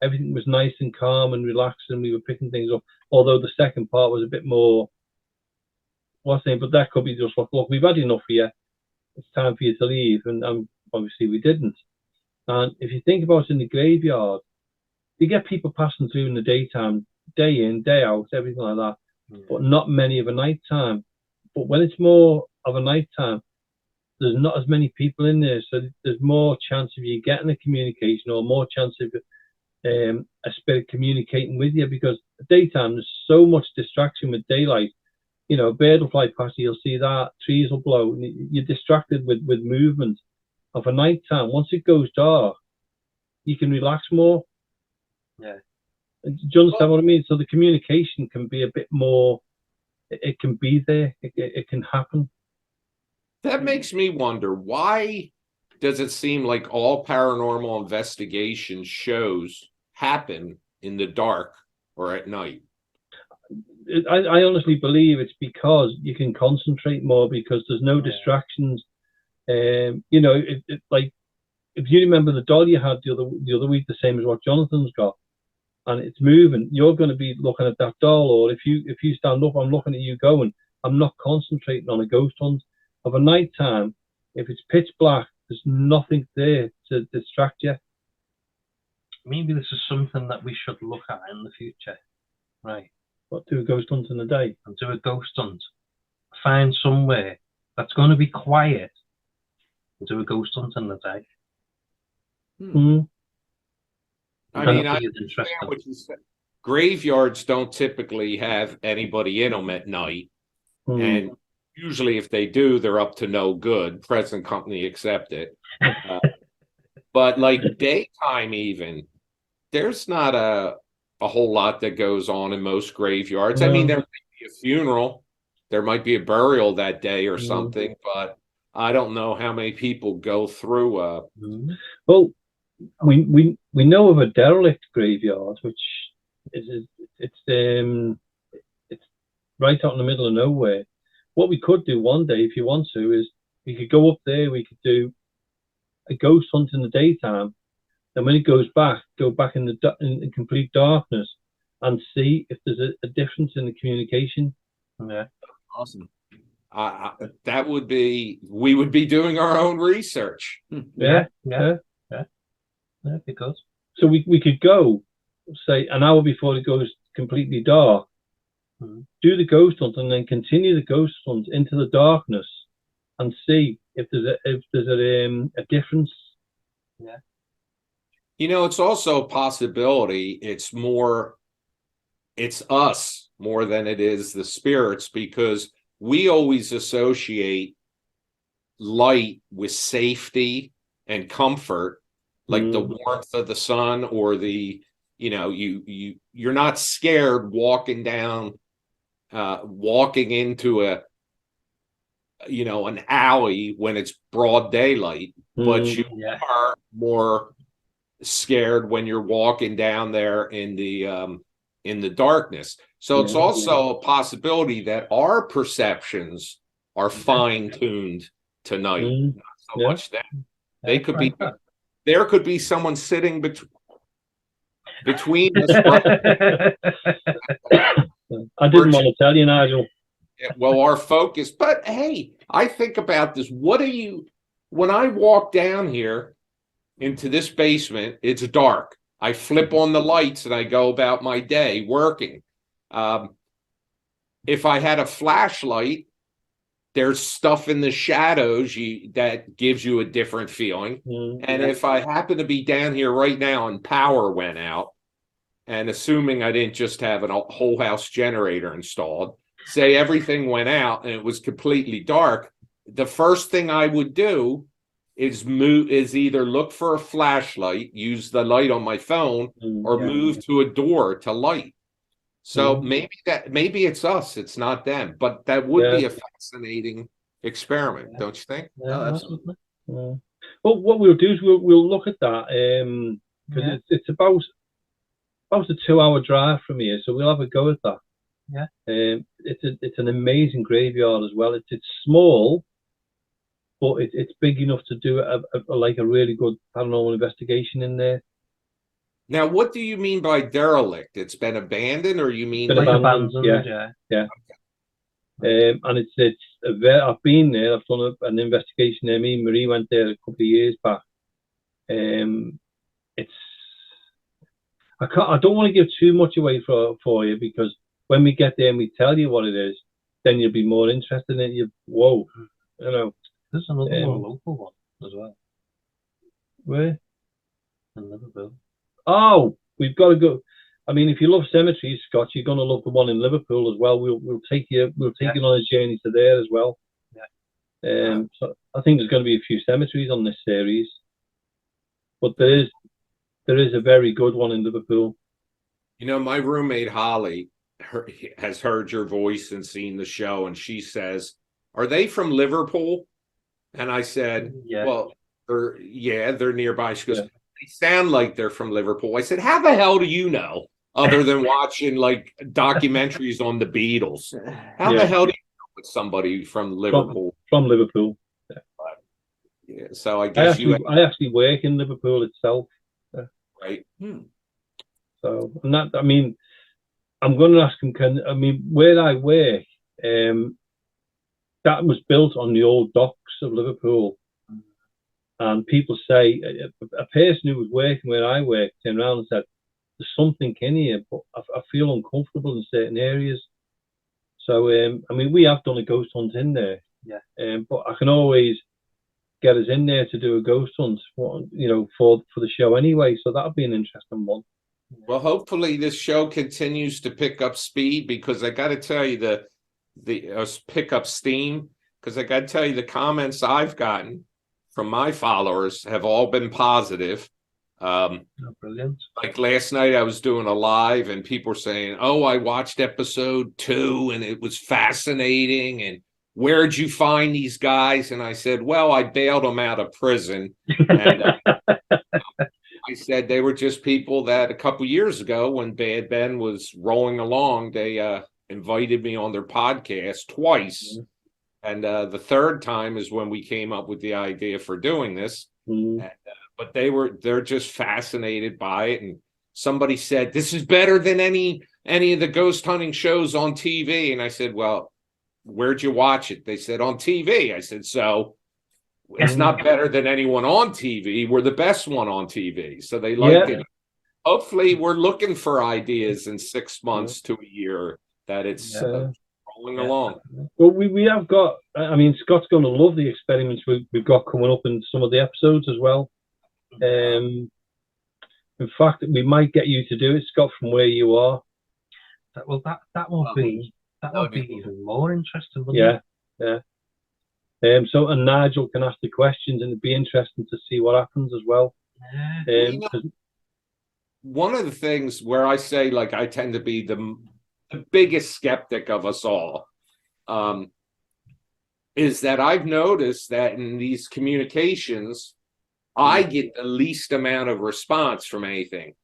everything was nice and calm and relaxed, and we were picking things up. Although the second part was a bit more, but that could be just like, look, we've had enough here. It's time for you to leave, and obviously we didn't. And if you think about it in the graveyard, you get people passing through in the daytime, day in, day out, everything like that, but not many of a nighttime. But when it's more of a nighttime, there's not as many people in there, so there's more chance of you getting a communication, or more chance of a spirit communicating with you, because at daytime there's so much distraction with daylight. You know, a bird will fly past you, you'll see that, trees will blow, and you're distracted with movement. Of a nighttime, once it goes dark, you can relax more. Yeah. Do you understand what I mean? So the communication can be a bit more, it can be there, it can happen. That makes me wonder, why does it seem like all paranormal investigation shows happen in the dark or at night? I honestly believe it's because you can concentrate more, because there's no distractions. You know, like if you remember the doll you had the other week, the same as what Jonathan's got, and it's moving, you're going to be looking at that doll. Or if you stand up, I'm looking at you going. I'm not concentrating on a ghost hunt. Of a nighttime, if it's pitch black, there's nothing there to distract you. Maybe this is something that we should look at in the future, right? What, do a ghost hunt in the day? And do a ghost hunt. Find somewhere that's going to be quiet and do a ghost hunt in the day. I mean, I understand what you said. Graveyards don't typically have anybody in them at night. And usually if they do, they're up to no good, present company accepted. But like daytime even, there's not a whole lot that goes on in most graveyards. I mean, there might be a funeral, there might be a burial that day or something, but I don't know how many people go through. Well, we know of a derelict graveyard, which it's right out in the middle of nowhere. What we could do one day, if you want to, is we could go up there. We could do a ghost hunt in the daytime, and when it goes back, go back in in complete darkness and see if there's a difference in the communication. Yeah, Awesome. That would be, we would be doing our own research. Yeah. Because So we could go, say, an hour before it goes completely dark, do the ghost hunt, and then continue the ghost hunt into the darkness and see if there's a difference. Yeah. You know, it's also a possibility it's us more than it is the spirits, because we always associate light with safety and comfort, like the warmth of the sun, or the, you know, you're not scared walking into an alley when it's broad daylight, but you are more scared when you're walking down there in the darkness. So it's also a possibility that our perceptions are fine-tuned tonight, not so much that they could be. There could be someone sitting between us. I didn't want to tell you, Nigel. Well, our focus, but hey, I think about this. When I walk down here into this basement, it's dark. I flip on the lights and I go about my day working. If I had a flashlight, there's stuff in the shadows that gives you a different feeling. And if I happen to be down here right now and power went out, and assuming I didn't just have a whole house generator installed, say everything went out and it was completely dark, the first thing I would do is either look for a flashlight, use the light on my phone, or move to a door to light. So maybe it's us, it's not them, but that would be a fascinating experiment, don't you think? Oh, absolutely. Well, what we'll do is we'll look at that, because it's about a 2-hour drive from here, so we'll have a go at that. Yeah. It's an amazing graveyard as well. It's small, but it's big enough to do a really good paranormal investigation in there. Now, what do you mean by derelict? It's been abandoned, or you mean Been abandoned? Yeah. And I've been there. I've done an investigation there. Me and Marie went there a couple of years back. I don't want to give too much away for you, because when we get there and we tell you what it is, then you'll be more interested in it. There's another more local one as well. Where? In Liverpool. Oh, we've got to go. I mean, if you love cemeteries, Scott, you're going to love the one in Liverpool as well. We'll take you on a journey to there as well. Yeah. So I think there's going to be a few cemeteries on this series, but there is a very good one in Liverpool. You know, my roommate Holly has heard your voice and seen the show, and she says, "Are they from Liverpool?" And I said, "Well, they're nearby." She goes, "They sound like they're from Liverpool." I said, "How the hell do you know, other than watching like documentaries on the Beatles? How the hell do you know it's somebody from Liverpool?" From Liverpool. Yeah. So I guess I actually work in Liverpool itself. Right. So, and that, I mean, I'm going to ask him, where I work, that was built on the old docks of Liverpool. And people say, a person who was working where I work turned around and said, "There's something in here, but I feel uncomfortable in certain areas." So, we have done a ghost hunt in there. Yeah. But I can always get us in there to do a ghost hunt, for the show anyway. So that'll be an interesting one. Well, hopefully this show continues to pick up speed, because I got to tell you, pick up steam, because I got to tell you, the comments I've gotten from my followers have all been positive. Brilliant. Like last night, I was doing a live, and people were saying, "Oh, I watched episode 2, and it was fascinating. And where'd you find these guys?" And I said, "Well, I bailed them out of prison." And I said they were just people that a couple years ago, when Bad Ben was rolling along, they invited me on their podcast twice. And the third time is when we came up with the idea for doing this. And, but they're just fascinated by it. And somebody said, "This is better than any of the ghost hunting shows on TV." And I said, "Well, where'd you watch it?" They said, "On TV." I said, "So it's not better than anyone on TV. We're the best one on TV." So they like it. Hopefully we're looking for ideas in 6 months to a year that it's rolling along. Well, we have got, I mean, Scott's going to love the experiments we've got coming up in some of the episodes as well. In fact, we might get you to do it, Scott, from where you are. That would be even more interesting, wouldn't it? So, and Nigel can ask the questions, and it'd be interesting to see what happens as well. One of the things where I say, like, I tend to be the biggest skeptic of us all, is that I've noticed that in these communications, I get the least amount of response from anything.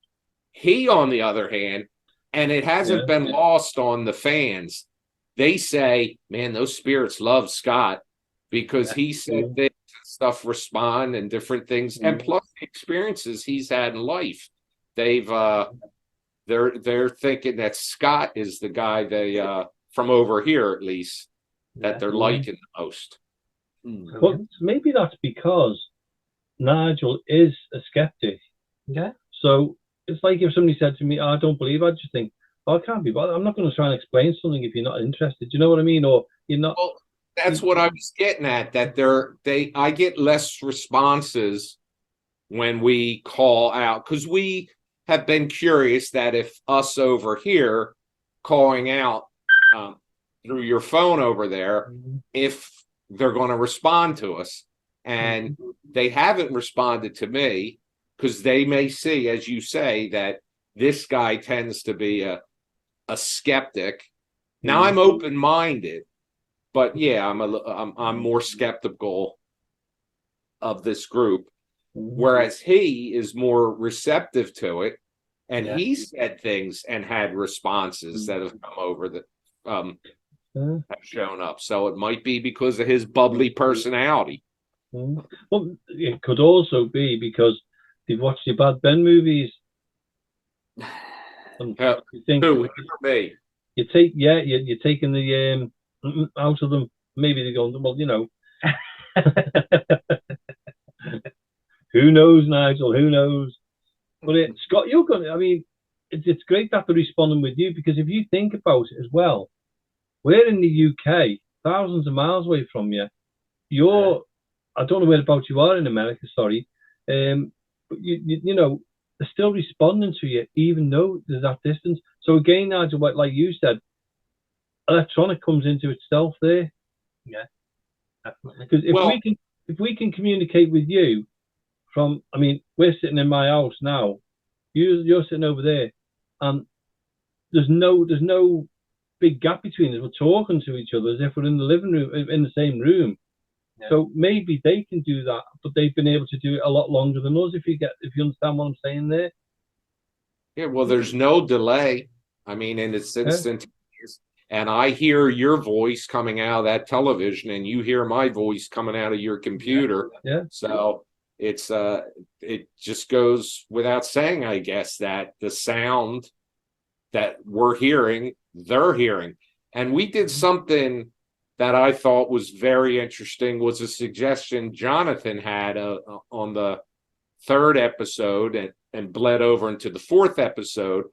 He, on the other hand, and it hasn't been lost on the fans, they say, "Man, those spirits love Scott because he said things and stuff respond and different things." And plus the experiences he's had in life. They're thinking that Scott is the guy they from over here, at least, that they're liking the most. But maybe that's because Nigel is a skeptic. Yeah. So it's like if somebody said to me, "I don't believe," I'd just think, "Oh, I can't be bothered. I'm not going to try and explain something if you're not interested." You know what I mean? Or you're not. Well, that's what I was getting at. That I get less responses when we call out, because we have been curious that if us over here calling out through your phone over there, if they're going to respond to us. And they haven't responded to me, because they may see, as you say, that this guy tends to be a skeptic. Now I'm open-minded, but yeah, I'm more skeptical of this group, whereas he is more receptive to it, and he said things and had responses that have come over that have shown up. So it might be because of his bubbly personality. Well, it could also be because they've watched your Bad Ben movies. And you think me? You're taking the out of them. Maybe they're going, "Well, you know." Who knows, Nigel? Who knows? But Scott, you're going. I mean, it's great that they're responding with you, because if you think about it as well, we're in the UK, thousands of miles away from you. I don't know whereabouts you are in America, sorry, but you know, they're still responding to you even though there's that distance. So again, Nigel, like you said, electronic comes into itself there. Yeah, definitely. Because if we can communicate with you from, I mean, we're sitting in my house now, you're sitting over there, and there's no big gap between us. We're talking to each other as if we're in the living room, in the same room. Yeah. So maybe they can do that, but they've been able to do it a lot longer than us. If you understand what I'm saying there. Yeah, well, there's no delay. I mean, and it's instantaneous. And I hear your voice coming out of that television, and you hear my voice coming out of your computer. Yeah. So it's it just goes without saying, I guess, that the sound that we're hearing, they're hearing. And we did something that I thought was very interesting, was a suggestion Jonathan had on the 3rd episode and bled over into the 4th episode.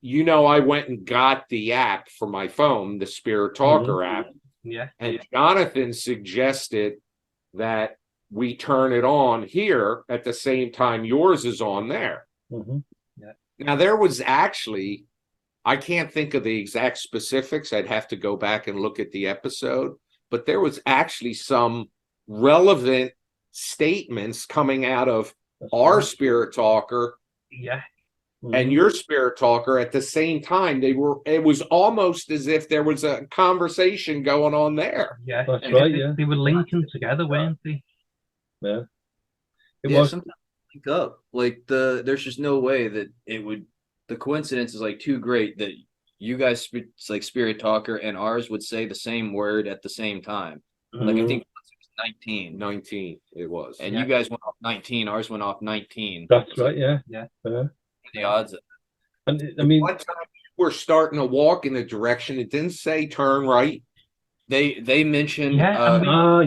You know, I went and got the app for my phone, the Spirit Talker app. Yeah. And Jonathan suggested that we turn it on here at the same time yours is on there. Yeah. Now, there was actually I can't think of the exact specifics. I'd have to go back and look at the episode, but there was actually some relevant statements coming out of our spirit talker Yeah. and your spirit talker at the same time. It was almost as if there was a conversation going on there. Yeah. That's right, yeah. They were linking together, weren't they? Yeah. It Yeah, was. sometimes link up. Like there's just no way that it would. The coincidence is like too great that you guys like spirit talker and ours would say the same word at the same time. Like I think it was 19. 19 it was. And you guys went off 19, ours went off 19. That's So right, yeah. Yeah. the odds of And I mean, one time we're starting to walk in a direction, it didn't say turn right. they mentioned Yeah,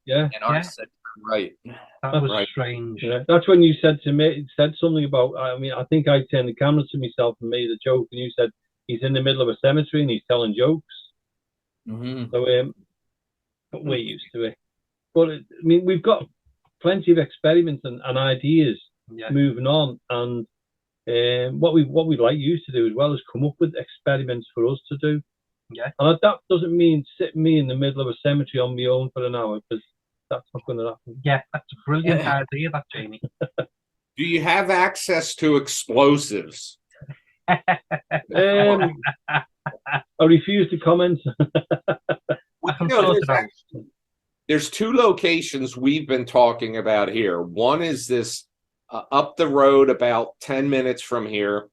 yeah. and ours said turn right. that was Right. strange. Yeah, that's when you said to me, said something about. I mean, I think I turned the camera to myself and made a joke, and you said he's in the middle of a cemetery and he's telling jokes. So but we're used to it. But I mean, we've got plenty of experiments and ideas moving on, and what we'd like you to do as well is come up with experiments for us to do. Yeah. And that doesn't mean sitting me in the middle of a cemetery on my own for an hour, because that's not going to happen. Yeah, that's a brilliant idea, that, Jamie. Do you have access to explosives? I refuse to comment. There's two locations we've been talking about here. One is this up the road about 10 minutes from here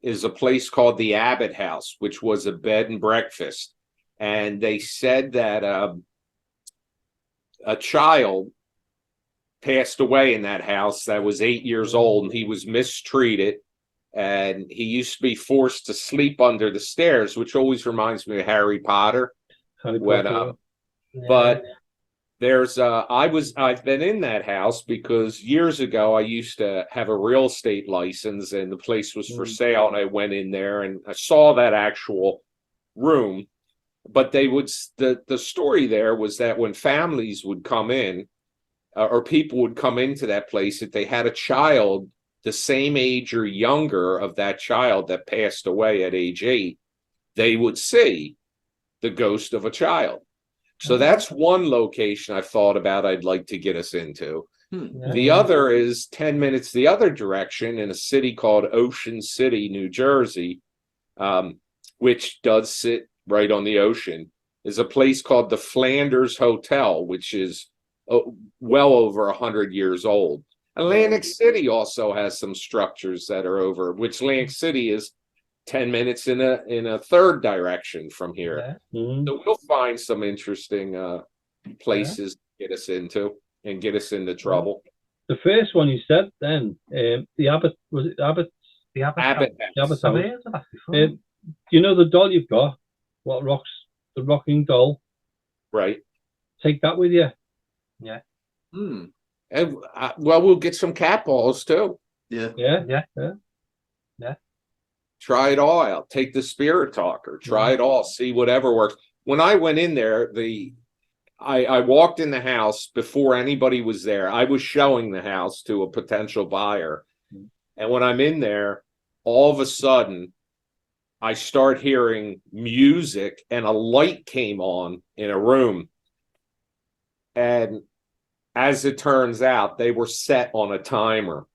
is a place called the Abbott House, which was a bed and breakfast. And they said that a child passed away in that house that was 8 years old, and he was mistreated. And he used to be forced to sleep under the stairs, which always reminds me of Harry Potter. But there's I've been in that house because years ago I used to have a real estate license, and the place was for sale, and I went in there and I saw that actual room. But the story there was that when families would come in, or people would come into that place, if they had a child the same age or younger of that child that passed away at age 8, they would see the ghost of a child. So that's one location I've thought about I'd like to get us into. The other is 10 minutes the other direction in a city called Ocean City, New Jersey, which does sit right on the ocean, is a place called the Flanders Hotel, which is well over 100 years old. Atlantic City also has some structures that are over, which Atlantic City is 10 minutes in a third direction from here. So we'll find some interesting places to get us into and get us into trouble. The first one you said then, the Abbott, was it Abbott? The Abbott House. I've heard of that before. You know the doll you've got? What rocks? The rocking doll. Right. Take that with you. Yeah. And well, we'll get some cat balls too. Yeah. Try it all out. Take the spirit talker. Try it all. See whatever works. When I went in there, I walked in the house before anybody was there. I was showing the house to a potential buyer. And when I'm in there, all of a sudden, I start hearing music and a light came on in a room. And as it turns out, they were set on a timer.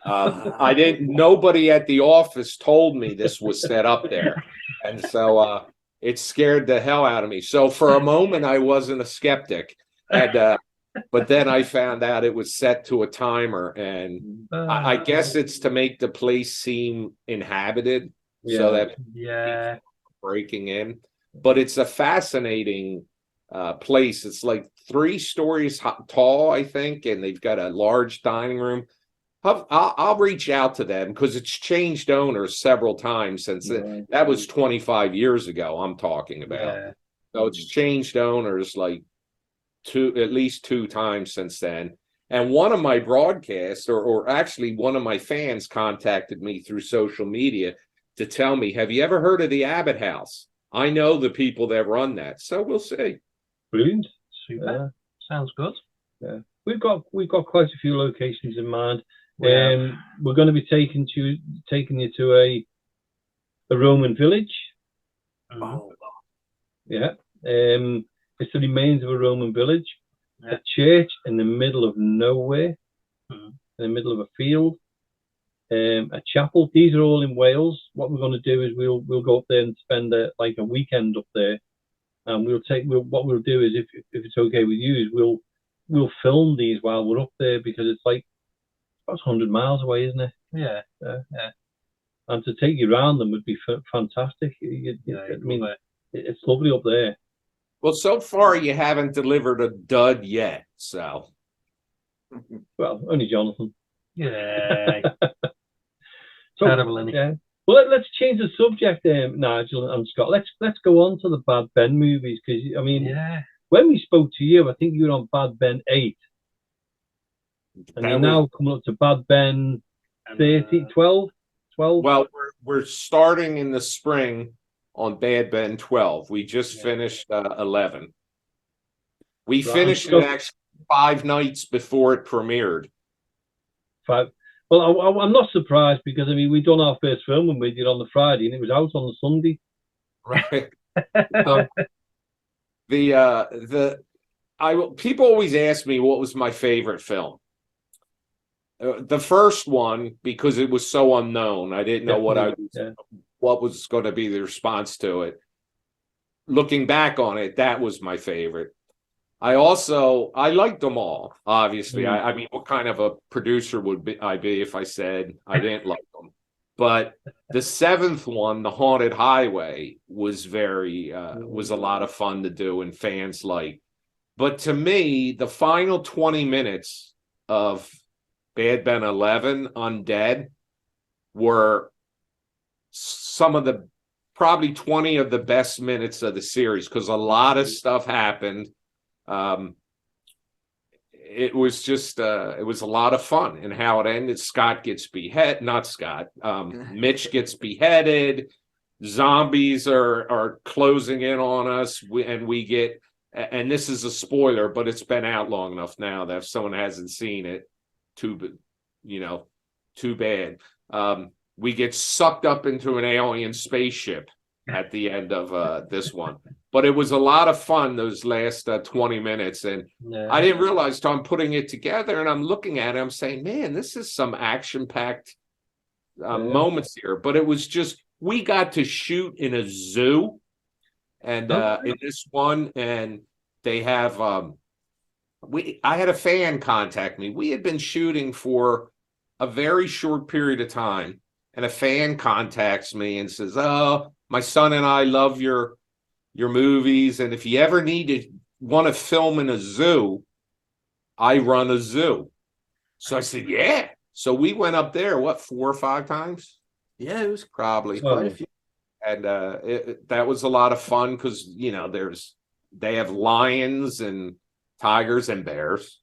Nobody at the office told me this was set up there. And so it scared the hell out of me. So for a moment, I wasn't a skeptic. But then I found out it was set to a timer. And I guess it's to make the place seem inhabited so that people are breaking in. But it's a fascinating place. It's like 3 stories tall, I think, and they've got a large dining room. I'll reach out to them because it's changed owners several times since that was 25 years ago I'm talking about. So it's changed owners like at least 2 times since then. And one of my broadcasts, or actually one of my fans, contacted me through social media to tell me, have you ever heard of the Abbott House? I know the people that run that. So we'll see. Brilliant. Super. Sounds good. Yeah. We've got quite a few locations in mind. We're going to be taking you to a Roman village. Oh, Yeah. It's the remains of a Roman village. Yeah. A church in the middle of nowhere, Mhm. in the middle of a field. A chapel. These are all in Wales. What we're going to do is we'll go up there and spend like a weekend up there, and what we'll do is if it's okay with you is we'll film these while we're up there, because it's like about 100 miles away, isn't it? Yeah. And to take you around them would be fantastic. I mean, it's lovely up there. Well, so far you haven't delivered a dud yet, so. Well, only Jonathan. Yeah. So, Terrible, isn't it? yeah. Well, let's change the subject, Nigel and Scott. Let's go on to the Bad Ben movies, because I mean, Yeah. when we spoke to you, I think you were on Bad Ben 8, and you're now coming up to Bad Ben 30, 12. Well, we're starting in the spring on Bad Ben 12. We just finished 11. We finished it actually 5 nights before it premiered. 5. Well, I'm not surprised, because I mean, we done our first filming with you on the Friday, and it was out on the Sunday. Right. People always ask me what was my favorite film. The first one, because it was so unknown, I didn't know what was going to be the response to it. Looking back on it, that was my favorite. I liked them all, obviously. I mean, what kind of a producer would I be if I said I didn't like them? But the 7th one, The Haunted Highway, was was a lot of fun to do, and fans liked. But to me, the final 20 minutes of Bad Ben 11, Undead, were some of the probably 20 of the best minutes of the series, because a lot of stuff happened. It was just it was a lot of fun, and how it ended. Scott gets beheaded, not Scott. Mitch gets beheaded. Zombies are closing in on us, and we get. And this is a spoiler, but it's been out long enough now that if someone hasn't seen it, too bad. We get sucked up into an alien spaceship at the end of this one. But it was a lot of fun, those last 20 minutes. And I didn't realize till I'm putting it together and I'm looking at it, I'm saying, man, this is some action-packed moments here. But it was just, we got to shoot in a zoo, and in this one, and they have I had a fan contact me. We had been shooting for a very short period of time, and a fan contacts me and says, "Oh, my son and I love your movies, and if you ever want to film in a zoo, I run a zoo." So I said, "Yeah." So we went up there, 4 or 5 times? Yeah, it was probably quite a few. And that was a lot of fun, because they have lions and tigers and bears,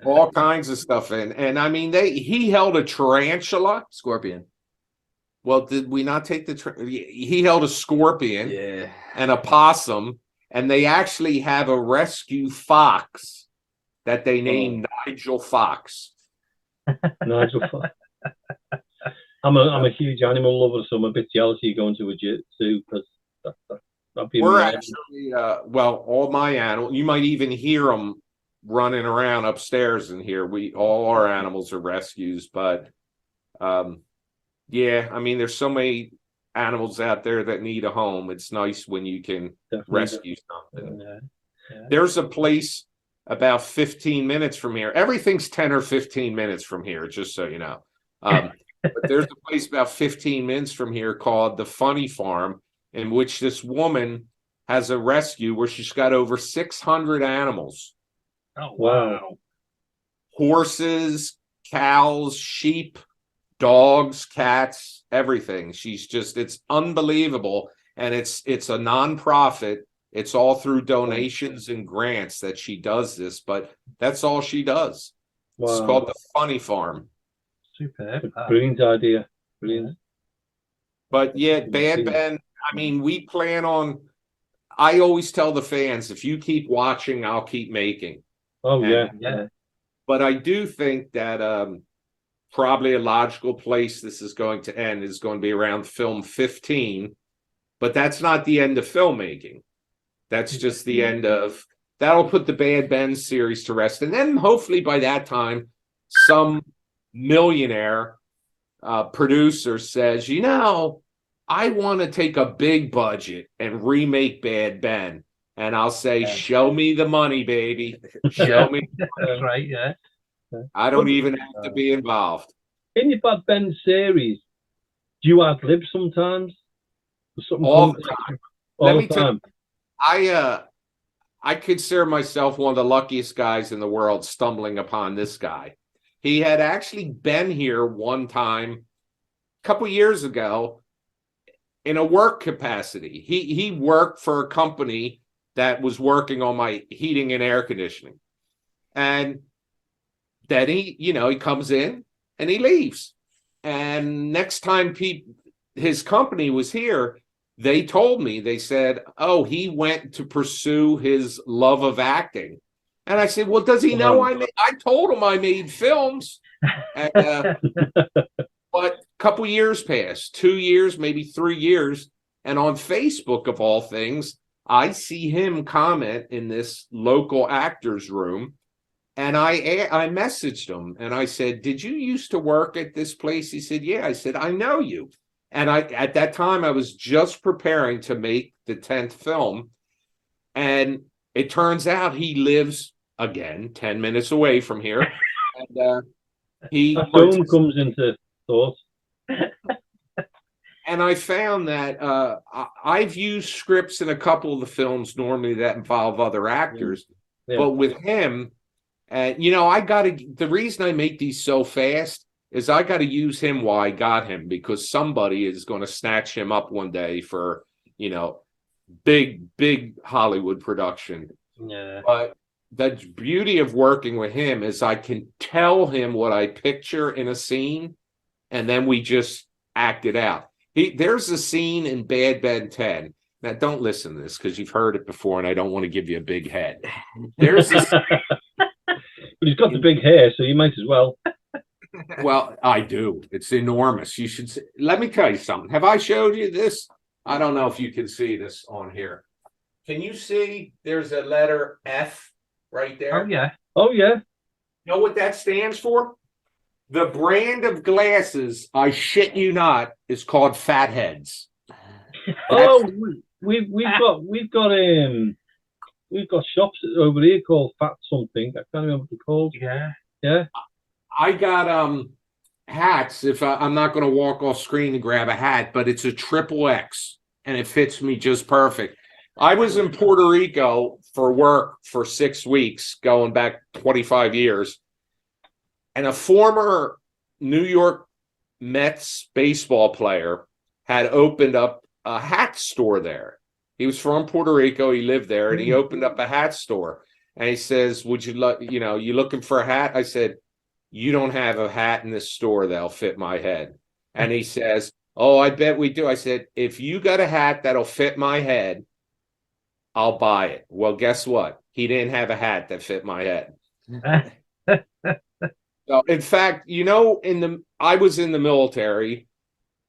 all kinds of stuff in. And I mean, he held a tarantula, Scorpion. Well, did we not take he held a scorpion, and a possum, and they actually have a rescue fox that they named Nigel Fox. Nigel Fox. I'm a huge animal lover, so I'm a bit jealous of you going to a zoo, because that'd be We're amazing. actually all my animals, you might even hear them running around upstairs in here. All our animals are rescues, but yeah, I mean, there's so many animals out there that need a home. It's nice when you can rescue something. There's a place about 15 minutes from here. Everything's 10 or 15 minutes from here, just so you know. But there's a place about 15 minutes from here called the Funny Farm, in which this woman has a rescue where she's got over 600 animals. Oh, wow. Horses, cows, sheep, dogs, cats, everything. It's unbelievable. And it's a nonprofit. It's all through donations and grants that she does this, but that's all she does. Wow. It's called the Funny Farm. Superb. Brilliant idea. Brilliant. But yeah, Bad Ben, I mean, we plan on, I always tell the fans, if you keep watching, I'll keep making. Oh, yeah. But I do think that probably a logical place this is going to end is going to be around film 15, but that's not the end of filmmaking. That's just the end of, that'll put the Bad Ben series to rest. And then hopefully by that time, some millionaire producer says, you know, I want to take a big budget and remake Bad Ben. And I'll say, show me the money, baby. Show me. That's right, yeah. I don't even have to be involved. In your Bad Ben series, do you ad lib sometimes? All the time. All the time. I consider myself one of the luckiest guys in the world stumbling upon this guy. He had actually been here one time a couple years ago in a work capacity. He worked for a company that was working on my heating and air conditioning. And then he comes in and he leaves. And next time his company was here, they told me, they said, oh, he went to pursue his love of acting. And I said, well, does he know I told him I made films. And, but a couple years passed, 2 years, maybe 3 years. And on Facebook, of all things, I see him comment in this local actors room. And I messaged him and I said, did you used to work at this place? He said, yeah. I said, I know you. And at that time, I was just preparing to make the 10th film. And it turns out he lives, again, 10 minutes away from here. And a film comes into thought. And I found that I've used scripts in a couple of the films normally that involve other actors. Yeah. But with him, the reason I make these so fast is I got to use him while I got him, because somebody is going to snatch him up one day for, big Hollywood production. Yeah. But the beauty of working with him is I can tell him what I picture in a scene, and then we just act it out. There's a scene in Bad Ben 10. Now, don't listen to this because you've heard it before, and I don't want to give you a big head. There's this. But he's got the big hair, so you might as well. Well, I do. It's enormous. You should see. Let me tell you something. Have I showed you this? I don't know if you can see this on here. Can you see there's a letter F right there? Oh, yeah. Oh, yeah. You know what that stands for? The brand of glasses, I shit you not, is called Fatheads. Oh, we've got shops over here called Fat something. I can't remember what they're called. Yeah. Yeah. I got hats. If I'm not going to walk off screen to grab a hat, but it's a XXX and it fits me just perfect. I was in Puerto Rico for work for 6 weeks, going back 25 years. And a former New York Mets baseball player had opened up a hat store there. He was from Puerto Rico. He lived there, and he opened up a hat store. And he says, would you you looking for a hat? I said, you don't have a hat in this store that'll fit my head. And he says, oh, I bet we do. I said, if you got a hat that'll fit my head, I'll buy it. Well, guess what? He didn't have a hat that fit my head. So, in fact, I was in the military,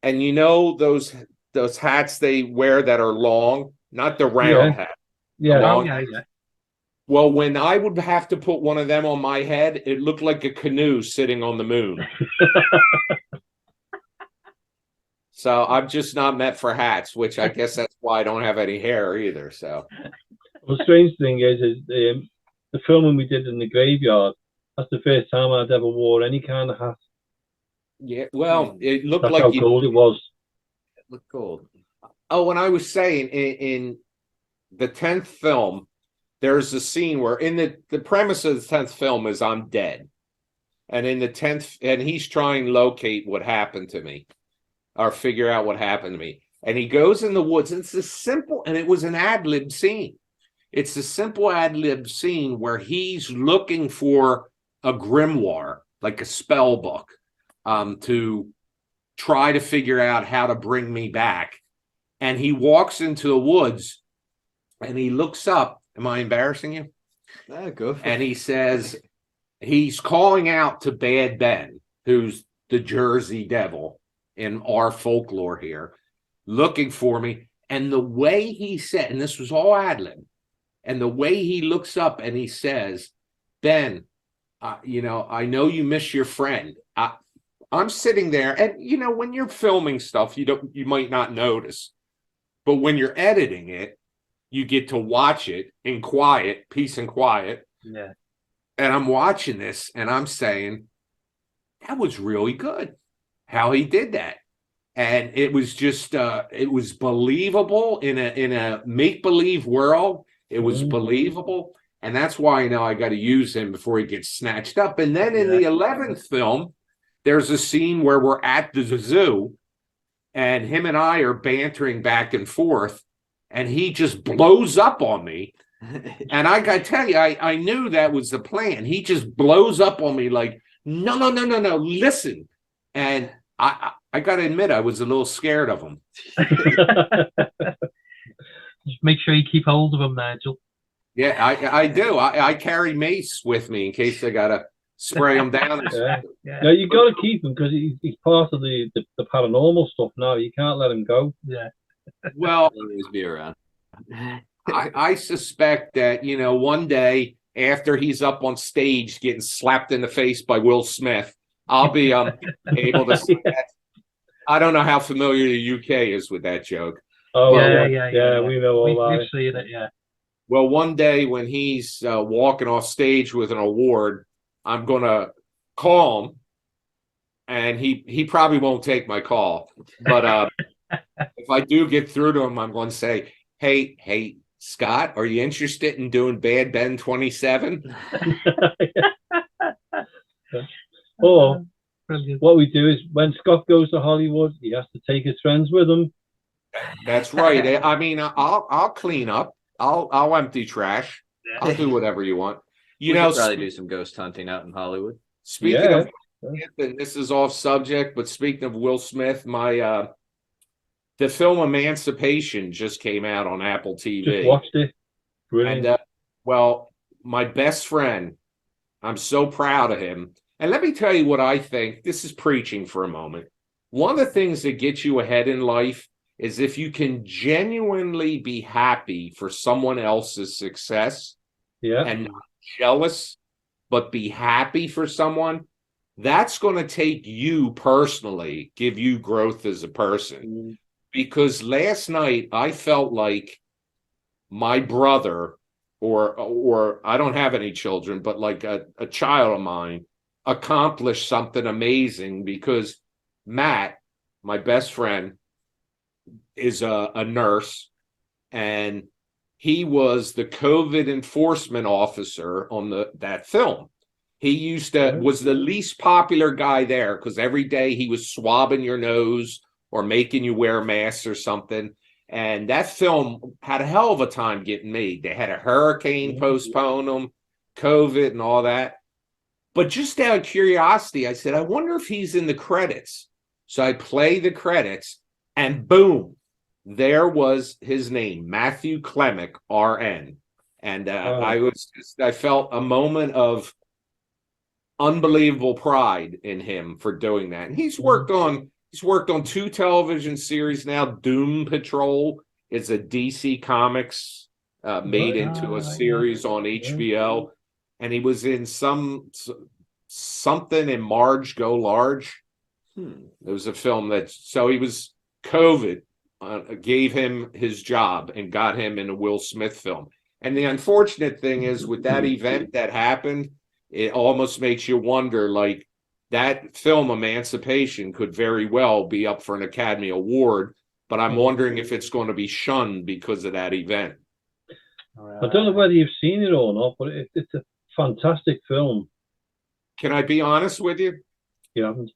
and those hats they wear that are long, not the round hat. Yeah. Yeah. Well, when I would have to put one of them on my head, it looked like a canoe sitting on the moon. So I'm just not meant for hats, which I guess that's why I don't have any hair either. So the strange thing is the filming we did in the graveyard. That's the first time I'd ever wore any kind of hat. Yeah, well, it looked That's like how cold it was. It looked cold. Oh, and I was saying in the 10th film, there's a scene where in the premise of the 10th film is I'm dead. And in the 10th, and he's trying to locate what happened to me or figure out what happened to me. And he goes in the woods, and it's a simple, and it was an ad-lib scene. It's a simple ad-lib scene where he's looking for a grimoire, like a spell book, to try to figure out how to bring me back. And he walks into the woods and he looks up. Am I embarrassing you? Go for it. And he says, he's calling out to Bad Ben, who's the Jersey Devil in our folklore here, looking for me. And the way he said, and this was all ad-lib, and the way he looks up and he says, Ben, I know you miss your friend. I'm sitting there, and when you're filming stuff, you might not notice, but when you're editing it, you get to watch it in quiet, peace and quiet. Yeah. And I'm watching this, and I'm saying, that was really good how he did that. And it was just, it was believable in a make-believe world. It was believable. And that's why I got to use him before he gets snatched up. And then in the 11th film, there's a scene where we're at the zoo, and him and I are bantering back and forth, and he just blows up on me. And I got to tell you, I knew that was the plan. He just blows up on me like, no, listen. And I got to admit, I was a little scared of him. Just make sure you keep hold of him, Nigel. Yeah, I do. I carry mace with me in case I got to spray him down. Yeah. No, you got to keep him because he's part of the paranormal stuff now. You can't let him go. Yeah. Well, always be around. I suspect that, one day after he's up on stage getting slapped in the face by Will Smith, I'll be able to see that. I don't know how familiar the UK is with that joke. Oh, yeah, we know all that. We've seen it, yeah. Well, one day when he's walking off stage with an award, I'm going to call him, and he probably won't take my call. But if I do get through to him, I'm going to say, hey, Scott, are you interested in doing Bad Ben 27? Or Brilliant. what we do is when Scott goes to Hollywood, he has to take his friends with him. That's right. I mean, I'll clean up. I'll empty trash. I'll do whatever you want. We could probably do some ghost hunting out in Hollywood. Speaking of, and this is off subject, but speaking of Will Smith, the film Emancipation just came out on Apple TV. Just watched it. Brilliant. And well, my best friend, I'm so proud of him. And let me tell you what I think. This is preaching for a moment. One of the things that gets you ahead in life is if you can genuinely be happy for someone else's success and not jealous, but be happy for someone, that's going to take you personally, give you growth as a person. Because last night I felt like my brother, or I don't have any children, but like a child of mine, accomplished something amazing, because Matt, my best friend, is a nurse, and he was the COVID enforcement officer on that film. He was the least popular guy there because every day he was swabbing your nose or making you wear masks or something. And that film had a hell of a time getting made. They had a hurricane postpone them, COVID and all that. But just out of curiosity, I said, I wonder if he's in the credits. So I play the credits, and boom, there was his name, Matthew Klemick, RN. And I felt a moment of unbelievable pride in him for doing that. And he's worked on 2 television series now. Doom Patrol is a DC Comics made into a series on HBO. And he was in something in Marge Go Large. It was a film so he was COVID gave him his job and got him in a Will Smith film. And the unfortunate thing is, with that event that happened, it almost makes you wonder, like, that film Emancipation could very well be up for an Academy Award, but I'm wondering if it's going to be shunned because of that event. I don't know whether you've seen it or not, but it's a fantastic film. Can I be honest with you? You haven't?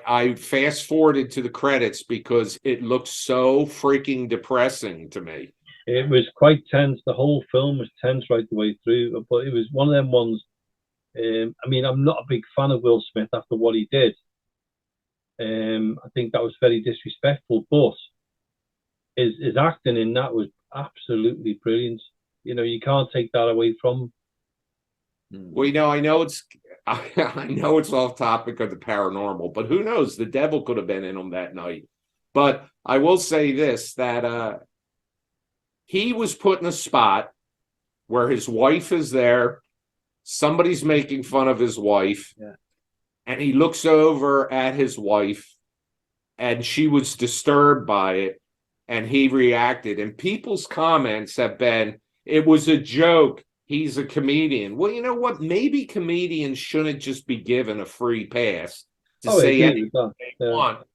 I fast forwarded to the credits because it looked so freaking depressing to me. It was quite tense. The whole film was tense right the way through, but it was one of them ones. I mean, I'm not a big fan of Will Smith after what he did. I think that was very disrespectful, but his acting in that was absolutely brilliant. You can't take that away from him. Well, I know I know it's off topic of the paranormal, but who knows? The devil could have been in him that night. But I will say this, that he was put in a spot where his wife is there, somebody's making fun of his wife, and he looks over at his wife, and she was disturbed by it, and he reacted. And people's comments have been, it was a joke. He's a comedian. Well, you know what? Maybe comedians shouldn't just be given a free pass to say anything they want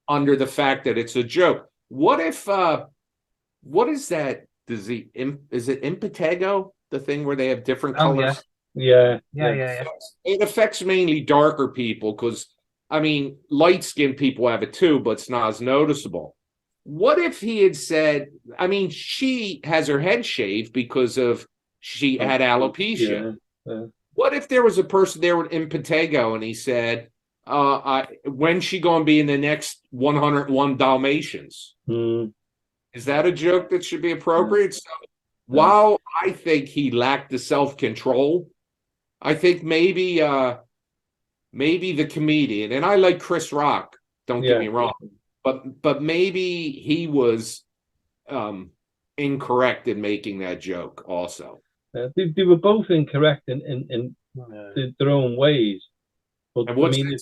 under the fact that it's a joke. What if, what is that? Is it impetigo? The thing where they have different colors? Yeah. It affects mainly darker people because, I mean, light-skinned people have it too, but it's not as noticeable. What if he had said, I mean, she has her head shaved because of she had alopecia. What if there was a person there with impetigo and he said, when's she going to be in the next 101 Dalmatians? Is that a joke that should be appropriate? So, while I think he lacked the self-control, I think maybe the comedian, and I like Chris Rock, don't get me wrong, but maybe he was incorrect in making that joke also. They were both incorrect in their own ways. But I mean,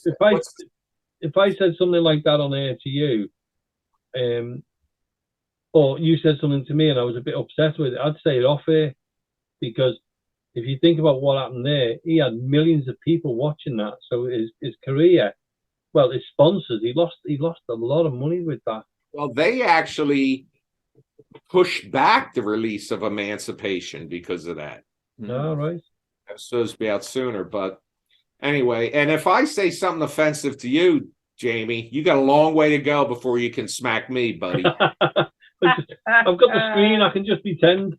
if I said something like that on air to you, or you said something to me and I was a bit upset with it, I'd say it off air, because if you think about what happened there, he had millions of people watching that. So his career, well, his sponsors, he lost a lot of money with that. Well, they actually pushed back the release of Emancipation because of that. All right. It was supposed to be out sooner, but anyway. And if I say something offensive to you, Jamie, you got a long way to go before you can smack me, buddy. I've got the screen. I can just pretend.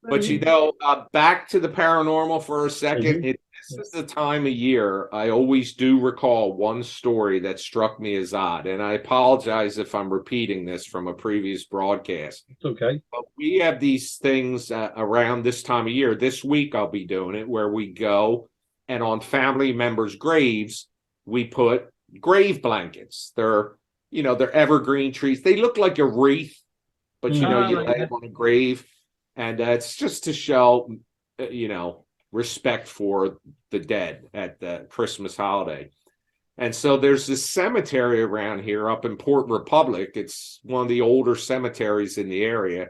But you know, back to the paranormal for a second. This is the time of year I always do recall one story that struck me as odd, and I apologize if I'm repeating this from a previous broadcast. It's okay. But we have these things around this time of year. This week I'll be doing it, where we go and on family members' graves we put grave blankets. They're evergreen trees. They look like a wreath, but you lay them on a grave. And it's just to show, respect for the dead at the Christmas holiday. And so there's this cemetery around here up in Port Republic. It's one of the older cemeteries in the area.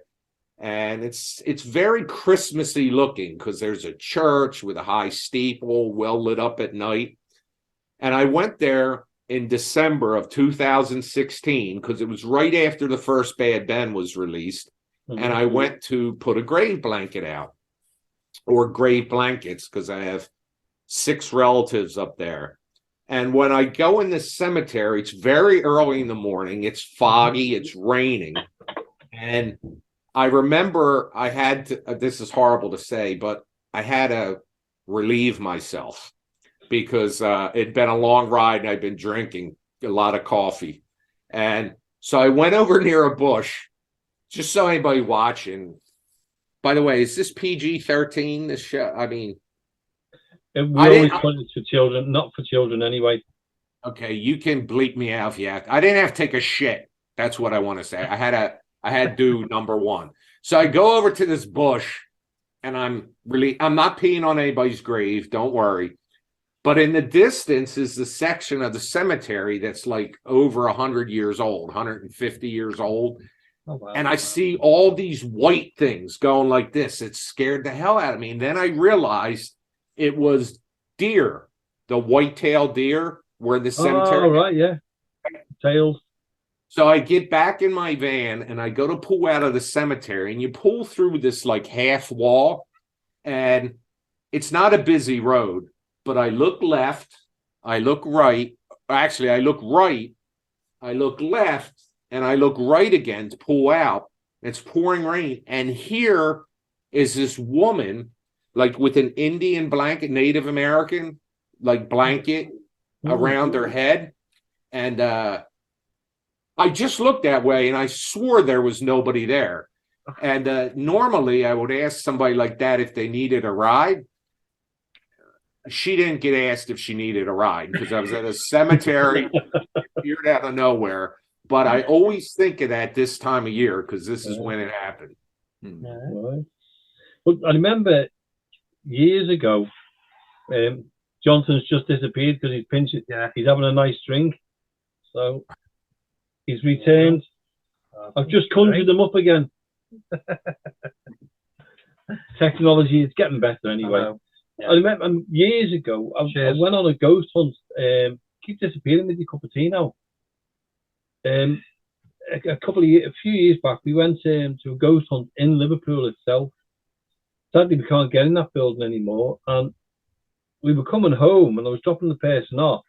And it's very Christmassy looking because there's a church with a high steeple, well lit up at night. And I went there in December of 2016 because it was right after the first Bad Ben was released. And I went to put a grave blanket out, or grave blankets, because I have 6 relatives up there. And when I go in this cemetery, it's very early in the morning. It's foggy. It's raining. And I remember I had to, this is horrible to say, but I had to relieve myself because it'd been a long ride and I'd been drinking a lot of coffee. And so I went over near a bush. Just so anybody watching, by the way, is this PG-13, this show? I mean, we always put it for children, not for children anyway. Okay, you can bleep me out if you have to. I didn't have to take a shit. That's what I want to say. I had to do number one. So I go over to this bush, and I'm not peeing on anybody's grave, don't worry. But in the distance is the section of the cemetery that's like over 100 years old, 150 years old. Oh, wow. And I see all these white things going like this. It scared the hell out of me. And then I realized it was deer, the white-tailed deer were in the cemetery. Oh, right, yeah. Tails. So I get back in my van and I go to pull out of the cemetery, and you pull through this like half wall, and it's not a busy road, but I look left, I look right. Actually, I look right, I look left, and I look right again to pull out. It's pouring rain. And here is this woman, like with an Indian blanket, Native American, like blanket around her head. And I just looked that way and I swore there was nobody there. And normally I would ask somebody like that if they needed a ride. she didn't get asked if she needed a ride because I was at a cemetery appeared out of nowhere. But I always think of that this time of year because this is when it happened. Right. Well, I remember years ago, Johnson's just disappeared because he's pinched it. Yeah, he's having a nice drink, so he's returned. I've just conjured them up again. Technology is getting better anyway. I remember years ago, I went on a ghost hunt. Keep disappearing with your cup of tea now. A few years back, we went to a ghost hunt in Liverpool itself. Sadly, we can't get in that building anymore. And we were coming home, and I was dropping the person off.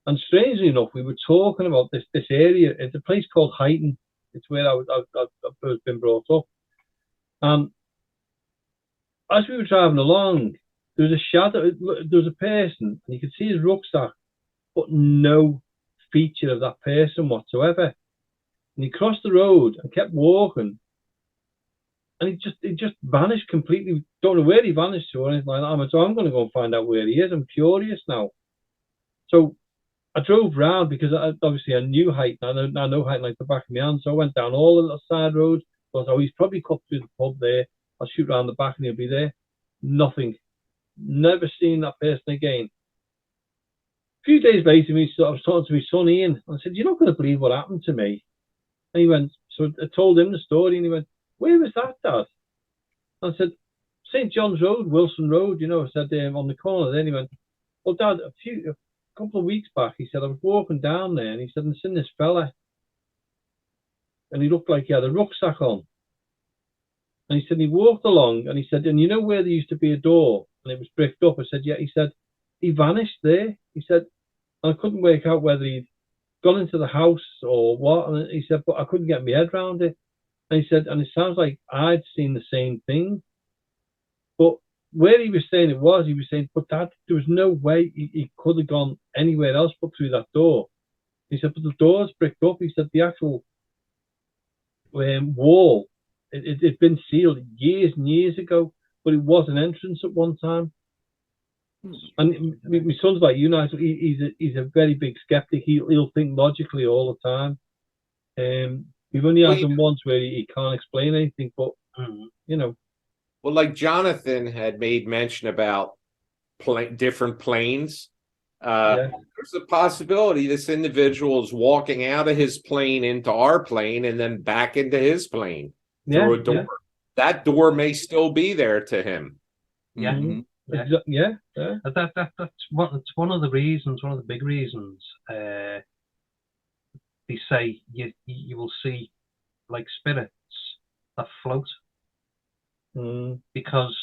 And strangely enough, we were talking about this area. It's a place called Highton. It's where I've first been brought up. As we were driving along, there was a shadow. There was a person, and you could see his rucksack, but no feature of that person whatsoever. And he crossed the road and kept walking, and he just vanished completely. Don't know where he vanished to or anything like that. So I'm going to go and find out where he is. I'm curious now. So I drove round because obviously I knew Highton. I know Highton like the back of my hand. So I went down all the little side roads. Thought, oh, he's probably cut through the pub there. I'll shoot round the back and he'll be there. Nothing. Never seen that person again. A few days later, I was talking to my son Ian. I said, "You're not going to believe what happened to me." And he went, so I told him the story, and he went, "Where was that, Dad?" And I said, "St. John's Road, Wilson Road, you know." I said, "On the corner." Then he went, "Well, Dad, a couple of weeks back," he said, "I was walking down there, and he said, I've seen this fella, and he looked like he had a rucksack on." And he said, he walked along, and he said, "And you know where there used to be a door, and it was bricked up?" I said, "Yeah." He said, "He vanished there." He said, "I couldn't work out whether he'd gone into the house or what." And he said, "But I couldn't get my head around it." And he said, "And it sounds like I'd seen the same thing." But where he was saying he was saying, "But Dad, there was no way he could have gone anywhere else but through that door." He said, "But the door's bricked up." He said, "The actual wall, it had been sealed years and years ago, but it was an entrance at one time." And my son's like you, Nigel. He's a very big skeptic. He'll think logically all the time. We've only had him once where he can't explain anything, but you know. Well, like Jonathan had made mention about different planes. There's a possibility this individual is walking out of his plane into our plane and then back into his plane through a door. Yeah. That door may still be there to him. Yeah. Mm-hmm. Yeah. That's one of the reasons, one of the big reasons. They say you will see like spirits that float, because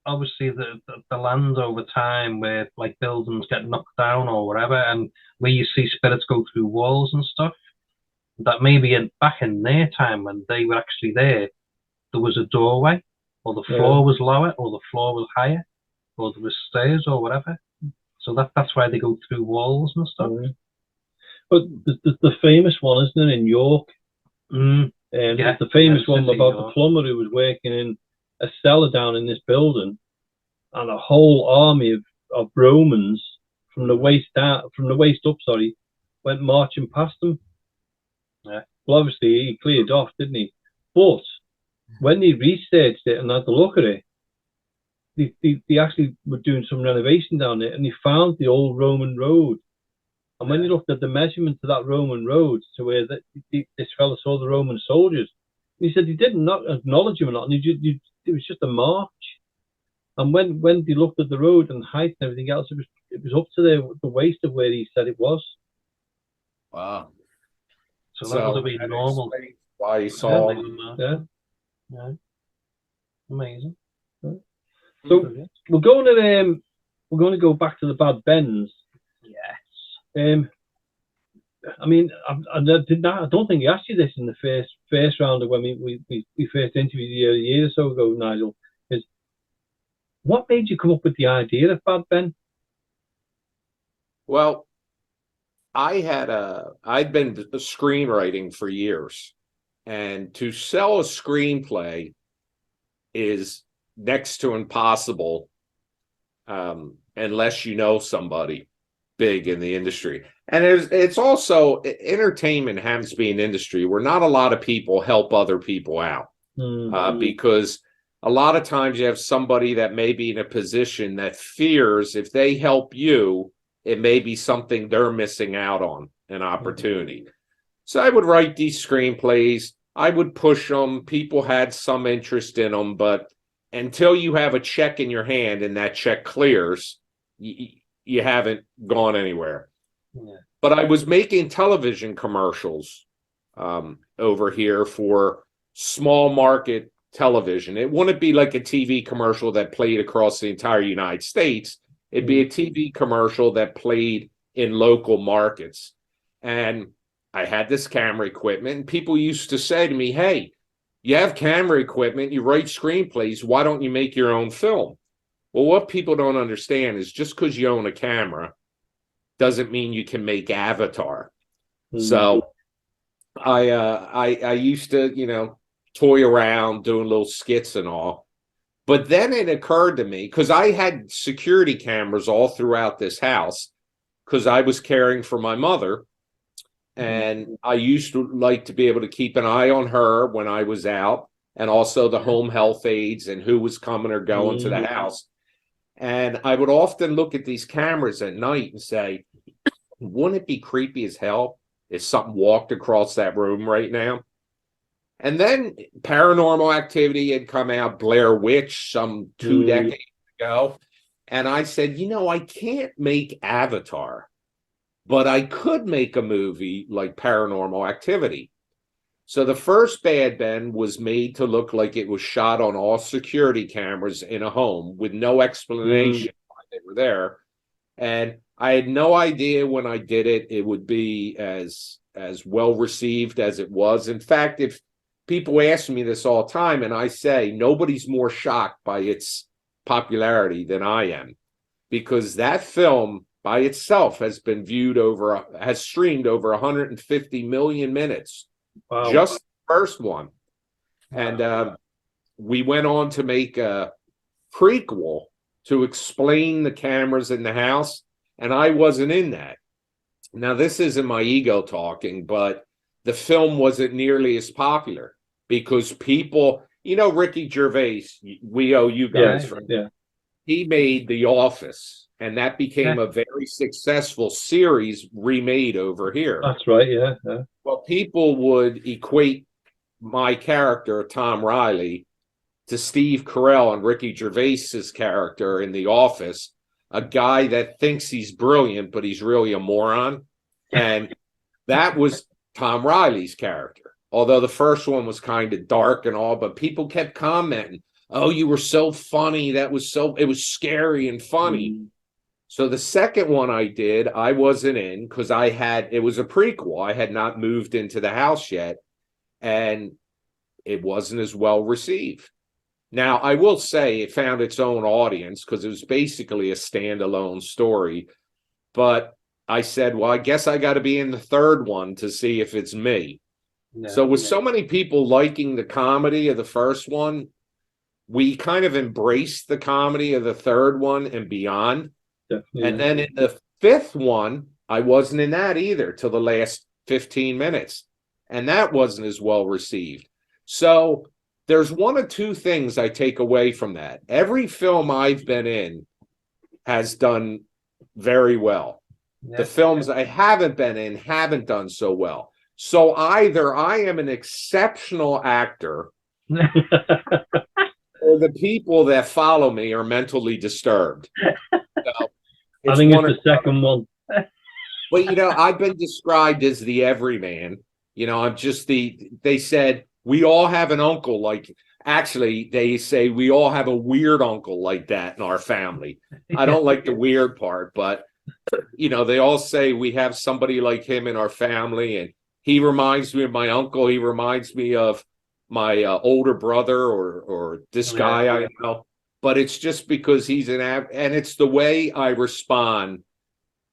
obviously the land over time where like buildings get knocked down or whatever, and where you see spirits go through walls and stuff, that maybe back in their time when they were actually there was a doorway, or the floor was lower, or the floor was higher, or there was stairs or whatever. So that's why they go through walls and stuff. But the famous one, isn't it, in York? The famous one about the plumber who was working in a cellar down in this building, and a whole army of Romans from the waist up, went marching past them. Yeah. Well, obviously he cleared off, didn't he? But when they researched it and had a look at it, they actually were doing some renovation down there, and they found the old Roman road. And when you looked at the measurement of that Roman road to where this fellow saw the Roman soldiers, he said he didn't not acknowledge him or not. It was just a march. And when they looked at the road and height and everything else, it was up to the waist of where he said it was. Wow. So that would have been normal. Why he saw yeah. Amazing. Yeah. So we're going to go back to the Bad Bens. Yes. I mean, I don't think he asked you this in the first round of when we first interviewed you a year or so ago, Nigel. Is what made you come up with the idea of Bad Ben? Well, I'd been screenwriting for years, and to sell a screenplay is next to impossible. unless you know somebody big in the industry. And it's also entertainment happens to be an industry where not a lot of people help other people out because a lot of times you have somebody that may be in a position that fears if they help you, it may be something they're missing out on, an opportunity. So I would write these screenplays. I would push them. People had some interest in them, but until you have a check in your hand and that check clears, you haven't gone anywhere. Yeah. But I was making television commercials over here for small market television. It wouldn't be like a TV commercial that played across the entire United States. It'd be a TV commercial that played in local markets. And I had this camera equipment, and people used to say to me, hey, you have camera equipment, you write screenplays, why don't you make your own film? Well, what people don't understand is just because you own a camera doesn't mean you can make Avatar. So I used to, toy around doing little skits and all. But then it occurred to me, because I had security cameras all throughout this house, because I was caring for my mother. And I used to like to be able to keep an eye on her when I was out, and also the home health aides and who was coming or going to the house. And I would often look at these cameras at night and say, wouldn't it be creepy as hell if something walked across that room right now? And then Paranormal Activity had come out, Blair Witch, some 2 decades ago. And I said, I can't make Avatar, but I could make a movie like Paranormal Activity. So the first Bad Ben was made to look like it was shot on all security cameras in a home with no explanation why they were there. And I had no idea when I did it, it would be as well received as it was. In fact, if people ask me this all the time, and I say nobody's more shocked by its popularity than I am, because that film by itself has streamed over 150 million minutes. Wow. Just the first one. And we went on to make a prequel to explain the cameras in the house, and I wasn't in that. Now, this isn't my ego talking, but the film wasn't nearly as popular because people, Ricky Gervais, we owe you guys for that. He made The Office, and that became a very successful series remade over here. That's right, yeah. Well, people would equate my character, Tom Riley, to Steve Carell and Ricky Gervais's character in The Office, a guy that thinks he's brilliant, but he's really a moron. And that was Tom Riley's character. Although the first one was kind of dark and all, but people kept commenting, oh, you were so funny. It was scary and funny. So the second one I did, I wasn't in because it was a prequel. I had not moved into the house yet, and it wasn't as well received. Now, I will say it found its own audience because it was basically a standalone story. But I said, well, I guess I got to be in the third one to see if it's me. So with so many people liking the comedy of the first one, we kind of embraced the comedy of the third one and beyond. And then in the fifth one, I wasn't in that either till the last 15 minutes. And that wasn't as well received. So there's one or two things I take away from that. Every film I've been in has done very well. The films I haven't been in haven't done so well. So either I am an exceptional actor or the people that follow me are mentally disturbed. So I think it's the second one. Well, I've been described as the everyman. I'm just they said we all have an uncle actually, they say we all have a weird uncle like that in our family. I don't like the weird part, but they all say we have somebody like him in our family, and he reminds me of my uncle. He reminds me of my older brother or this guy I know. But it's just because he's and it's the way I respond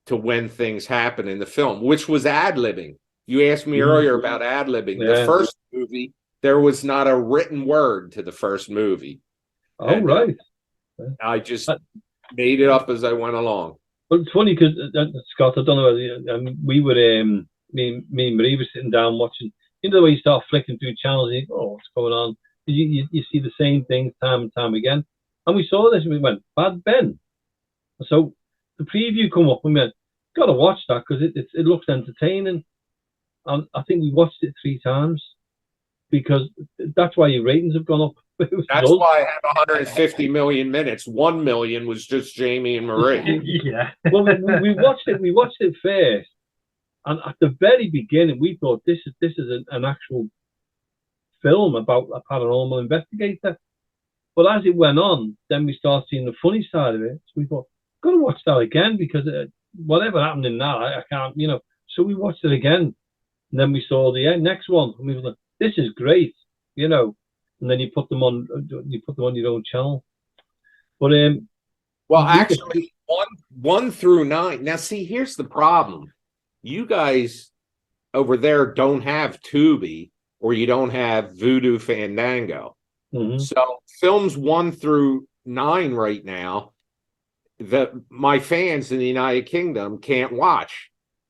to when things happen in the film, which was ad-libbing. You asked me earlier about ad-libbing. The first movie, there was not a written word to the first movie. Oh, and, right. made it up as I went along. But it's funny because Scott, I don't know whether we were me and Marie were sitting down watching. You know the way you start flicking through channels, and you go, "Oh, what's going on?" You see the same things time and time again. And we saw this, and we went, "Bad Ben." So the preview come up, and we went, "Got to watch that because it looks entertaining." And I think we watched it 3 times because that's why your ratings have gone up. That's why I had 150 million minutes. 1 million was just Jamie and Marie. Yeah. Well, we watched it. We watched it first, and at the very beginning, we thought this is an actual film about a paranormal investigator. But as it went on, then we started seeing the funny side of it. So we thought, got to watch that again because whatever happened in that, I can't, So we watched it again, and then we saw the next one, and we were like, this is great, And then you put them on your own channel. But well, actually, 1 through 9. Now, see, here's the problem: you guys over there don't have Tubi, or you don't have Voodoo Fandango. Mm-hmm. So films 1 through 9 right now, that my fans in the United Kingdom can't watch,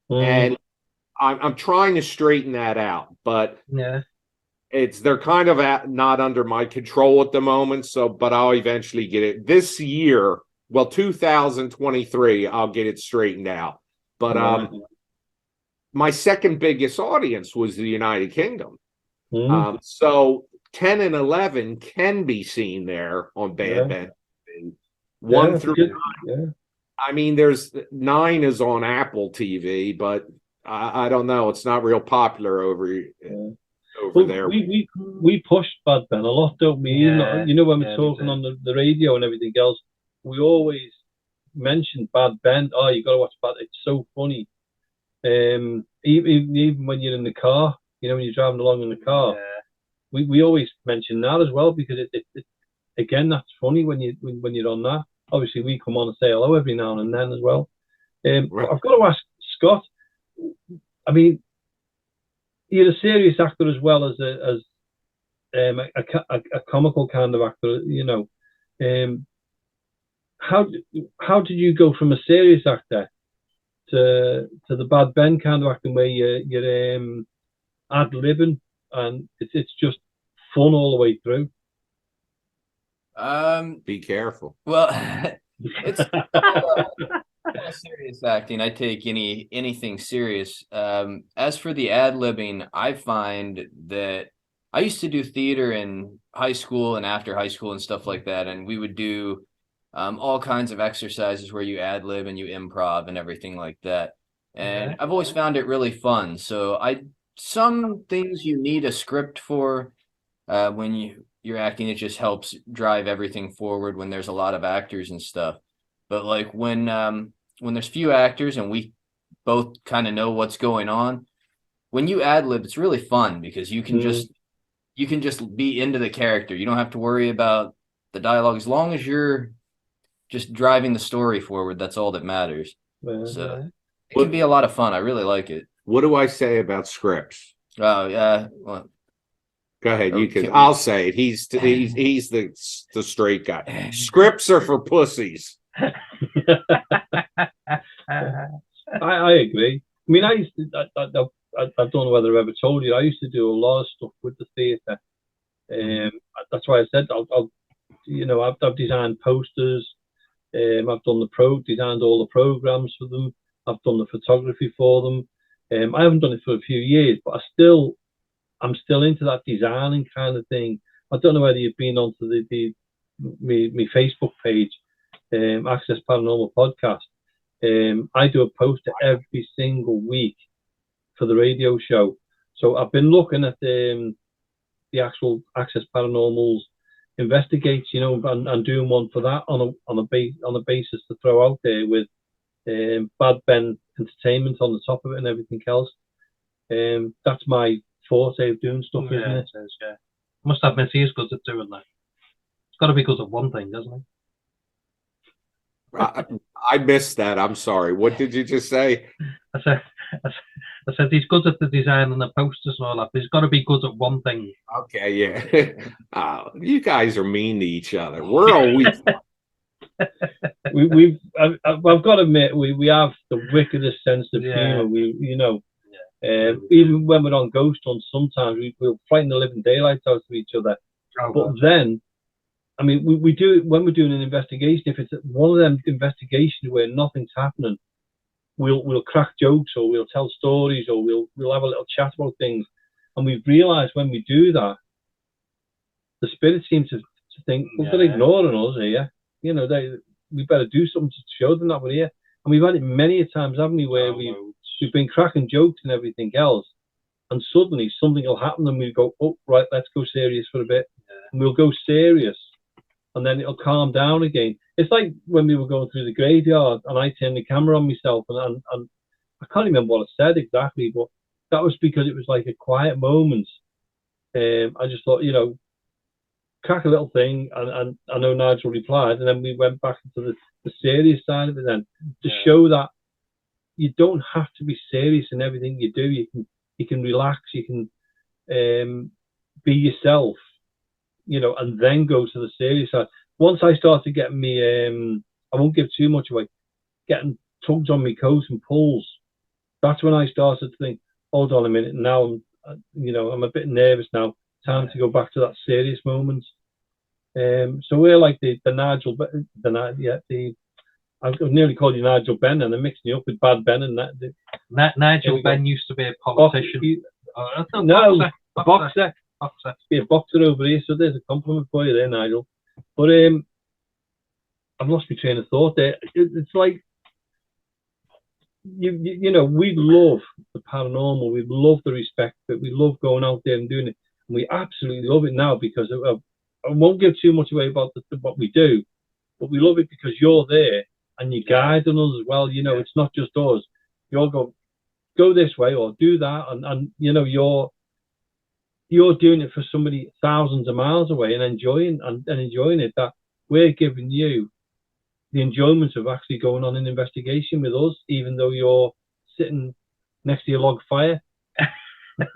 and I'm trying to straighten that out, but yeah. They're kind of not under my control at the moment. So, but I'll eventually get it this year. Well, 2023, I'll get it straightened out. But my second biggest audience was the United Kingdom. So 10 and 11 can be seen there on Bad Ben. 1 through 9. Yeah. I mean, there's 9 is on Apple TV, but I don't know. It's not real popular over there. We pushed Bad Ben a lot, don't we? Yeah, when we're talking on the radio and everything else, we always mention Bad Ben. Oh, you got to watch Bad. It's so funny. Even when you're in the car, when you're driving along in the car, we always mention that as well because it again, that's funny when you're on that. Obviously, we come on and say hello every now and then as well. Right. I've got to ask Scott. I mean, you're a serious actor as well as a comical kind of actor. How did you go from a serious actor to the Bad Ben kind of acting where you're ad-libbing and it's just fun all the way through? Be careful. Well, it's serious acting. I take anything serious. As for the ad-libbing, I find that I used to do theater in high school and after high school and stuff like that, and we would do all kinds of exercises where you ad-lib and you improv and everything like that. And I've always found it really fun. So some things you need a script for when you're acting. It just helps drive everything forward when there's a lot of actors and stuff. But like when there's few actors and we both kind of know what's going on, when you ad-lib, it's really fun because you can just be into the character. You don't have to worry about the dialogue as long as you're just driving the story forward. That's all that matters. So it can be a lot of fun. I really like it. What do I say about scripts? Oh yeah. Well, go ahead. You can. I'll say it. He's the straight guy. Scripts are for pussies. I agree. I mean, I don't know whether I've ever told you. I used to do a lot of stuff with the theatre. That's why I said I've designed posters. I've done designed all the programs for them. I've done the photography for them. I haven't done it for a few years, but I'm still into that designing kind of thing. I don't know whether you've been onto my Facebook page, Access Paranormal Podcast. I do a poster every single week for the radio show. So I've been looking at the actual Access Paranormal's investigates, and doing one for that on a basis to throw out there with Bad Ben Entertainment on the top of it and everything else. That's my forte of doing stuff, isn't it? Yeah. Must admit he's good at doing that. It's got to be good at one thing, doesn't it? I missed that. I'm sorry. What did you just say? I said he's good at the design and the posters and all that, but he's got to be good at one thing. Okay, yeah. You guys are mean to each other. We're always I've got to admit, we have the wickedest sense of humor. Even when we're on ghost hunts, sometimes we'll frighten the living daylights out of each other. But then, I mean, we do it when we're doing an investigation. If it's one of them investigations where nothing's happening, we'll crack jokes, or we'll tell stories, or we'll have a little chat about things. And we've realised when we do that, the spirits seem to think, well, they're ignoring us here. We better do something to show them that we're here. And we've had it many times, haven't we, where we've been cracking jokes and everything else, and suddenly something will happen, and we go, oh, right, let's go serious for a bit. And we'll go serious, and then it'll calm down again. It's like when we were going through the graveyard, and I turned the camera on myself, and I can't remember what I said exactly, but that was because it was like a quiet moment. I just thought, crack a little thing, and I know Nigel replied, and then we went back into the serious side of it then, to show that you don't have to be serious in everything you do. You can relax, you can be yourself, and then go to the serious side. Once I started getting me, I won't give too much away, getting tugs on my coat and pulls, that's when I started to think, hold on a minute, now I'm a bit nervous now. Time to go back to that serious moment. So we're like the Nigel, I nearly called you Nigel Ben, and I'm mixing you up with Bad Ben and that. Nigel Ben used to be a politician. Boxer. Be a boxer over here. So there's a compliment for you there, Nigel. But I've lost my train of thought there. It's like we love the paranormal. We love the respect, but we love going out there and doing it. We absolutely love it now because I won't give too much away about what we do, but we love it because you're there and you're guiding us as well. It's not just us. You'll go this way or do that, and you're doing it for somebody thousands of miles away and enjoying it. That we're giving you the enjoyment of actually going on an investigation with us, even though you're sitting next to your log fire.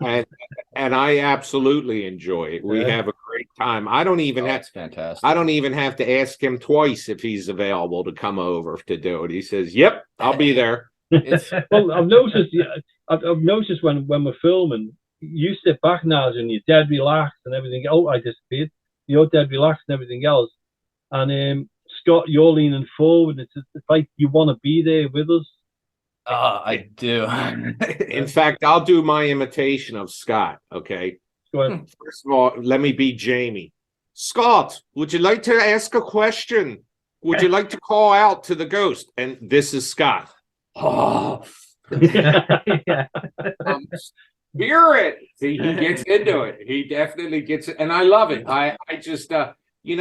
And I absolutely enjoy it. We have a great time. I don't even have fantastic. I don't even have to ask him twice if he's available to come over to do it. He says, "Yep, I'll be there." Well, I've noticed when we're filming, you sit back now and you're dead relaxed and everything. Oh, I disappeared. You're dead relaxed and everything else. And Scott, you're leaning forward. It's like you want to be there with us. I do. In fact, I'll do my imitation of Scott. Okay. Go ahead. First of all, let me be Jamie. Scott, would you like to ask a question? Would you like to call out to the ghost? And this is Scott. Oh, spirit. See, he gets into it. He definitely gets it, and I love it. I just, when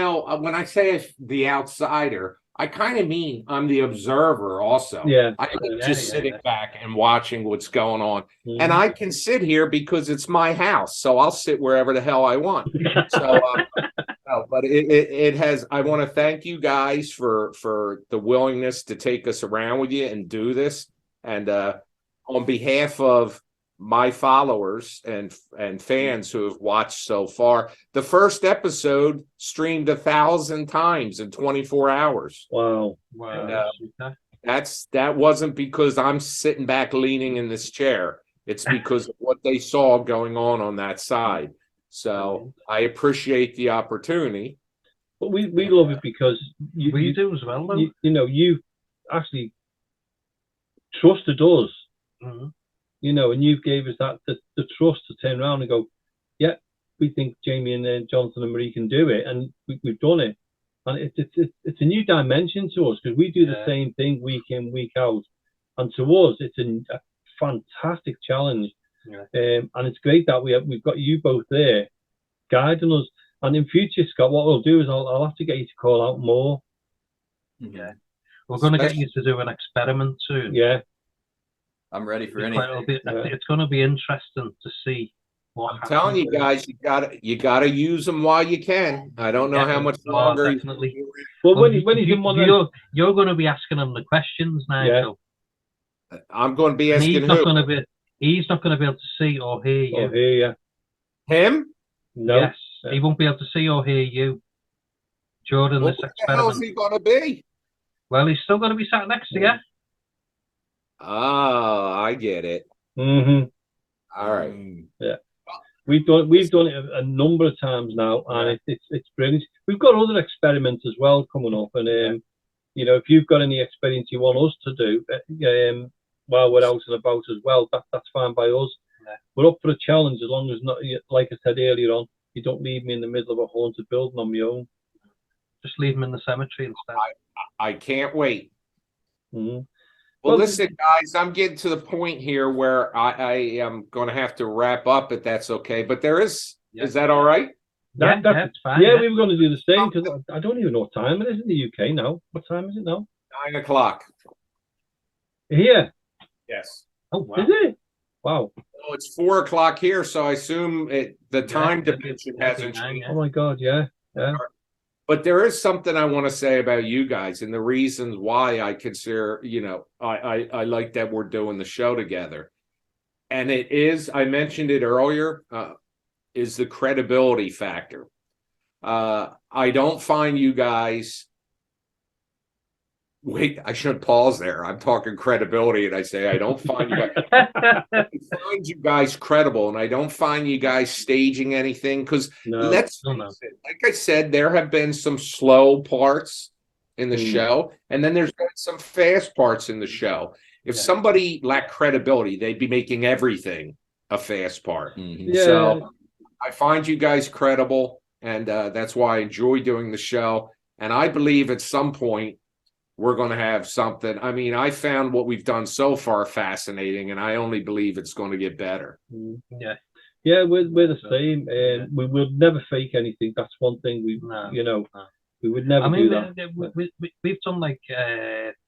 I say the outsider, I kind of mean I'm the observer also. Yeah. I'm just sitting back and watching what's going on. Mm-hmm. And I can sit here because it's my house. So I'll sit wherever the hell I want. So, but it has, I want to thank you guys for the willingness to take us around with you and do this. And on behalf of my followers and fans who have watched so far, the first episode streamed 1,000 times in 24 hours. Wow. And, that wasn't because I'm sitting back leaning in this chair. It's because of what they saw going on that side. So I appreciate the opportunity. But we love it because we do as well, though. You actually trusted us. Mm-hmm. And you gave us the trust to turn around and go, yeah, we think Jamie and Jonathan and Marie can do it, and we've done it. And it's a new dimension to us because we do the same thing week in, week out, and to us it's a fantastic challenge. Yeah. And it's great that we've got you both there guiding us. And in future, Scott, what we'll do is I'll have to get you to call out more. Yeah, we're going to get you to do an experiment soon. Yeah. I'm ready for anything. It's going to be interesting to see what I'm telling you guys, you gotta use them while you can. I don't know how much longer. Definitely. Well, when you're going to be asking him the questions, Nigel. Yeah. I'm going to be asking he's not going to be able to see or hear you. Him? No. Yes, he won't be able to see or hear you during this experiment. What the hell is he going to be? Well, he's still going to be sat next to you. Oh, I get it. Mm-hmm. All right. Yeah. We've done it a number of times now, and it's brilliant. We've got other experiments as well coming up, and you know, if you've got any experience you want us to do, while we're out and about as well, that's fine by us. Yeah. We're up for a challenge as long as not, like I said earlier on, you don't leave me in the middle of a haunted building on my own. Just leave him in the cemetery instead. I can't wait. Mm-hmm. Well, listen, guys, I'm getting to the point here where I am going to have to wrap up, if that's okay. But there is that all right? That's fine. Yeah, we were going to do the same because I don't even know what time it is in the UK now. What time is it now? 9 o'clock. Here? Yes. Oh, wow. Is it? Wow. Oh, it's 4 o'clock here, so I assume the time dimension hasn't changed. Oh my God, yeah. But there is something I want to say about you guys and the reasons why I consider, you know, I like that we're doing the show together. And it is, I mentioned it earlier, is the credibility factor. I don't find you guys, wait, I should pause there. I'm talking credibility and I say, I don't find you guys, I find you guys credible, and I don't find you guys staging anything because let's face it, like I said, there have been some slow parts in the show, and then there's been some fast parts in the show. If somebody lacked credibility, they'd be making everything a fast part. So I find you guys credible, and that's why I enjoy doing the show. And I believe at some point we're going to have something. I mean, I found what we've done so far fascinating, and I only believe it's going to get better. Yeah, we're the same. We will never fake anything. That's one thing we would never do that. We've done like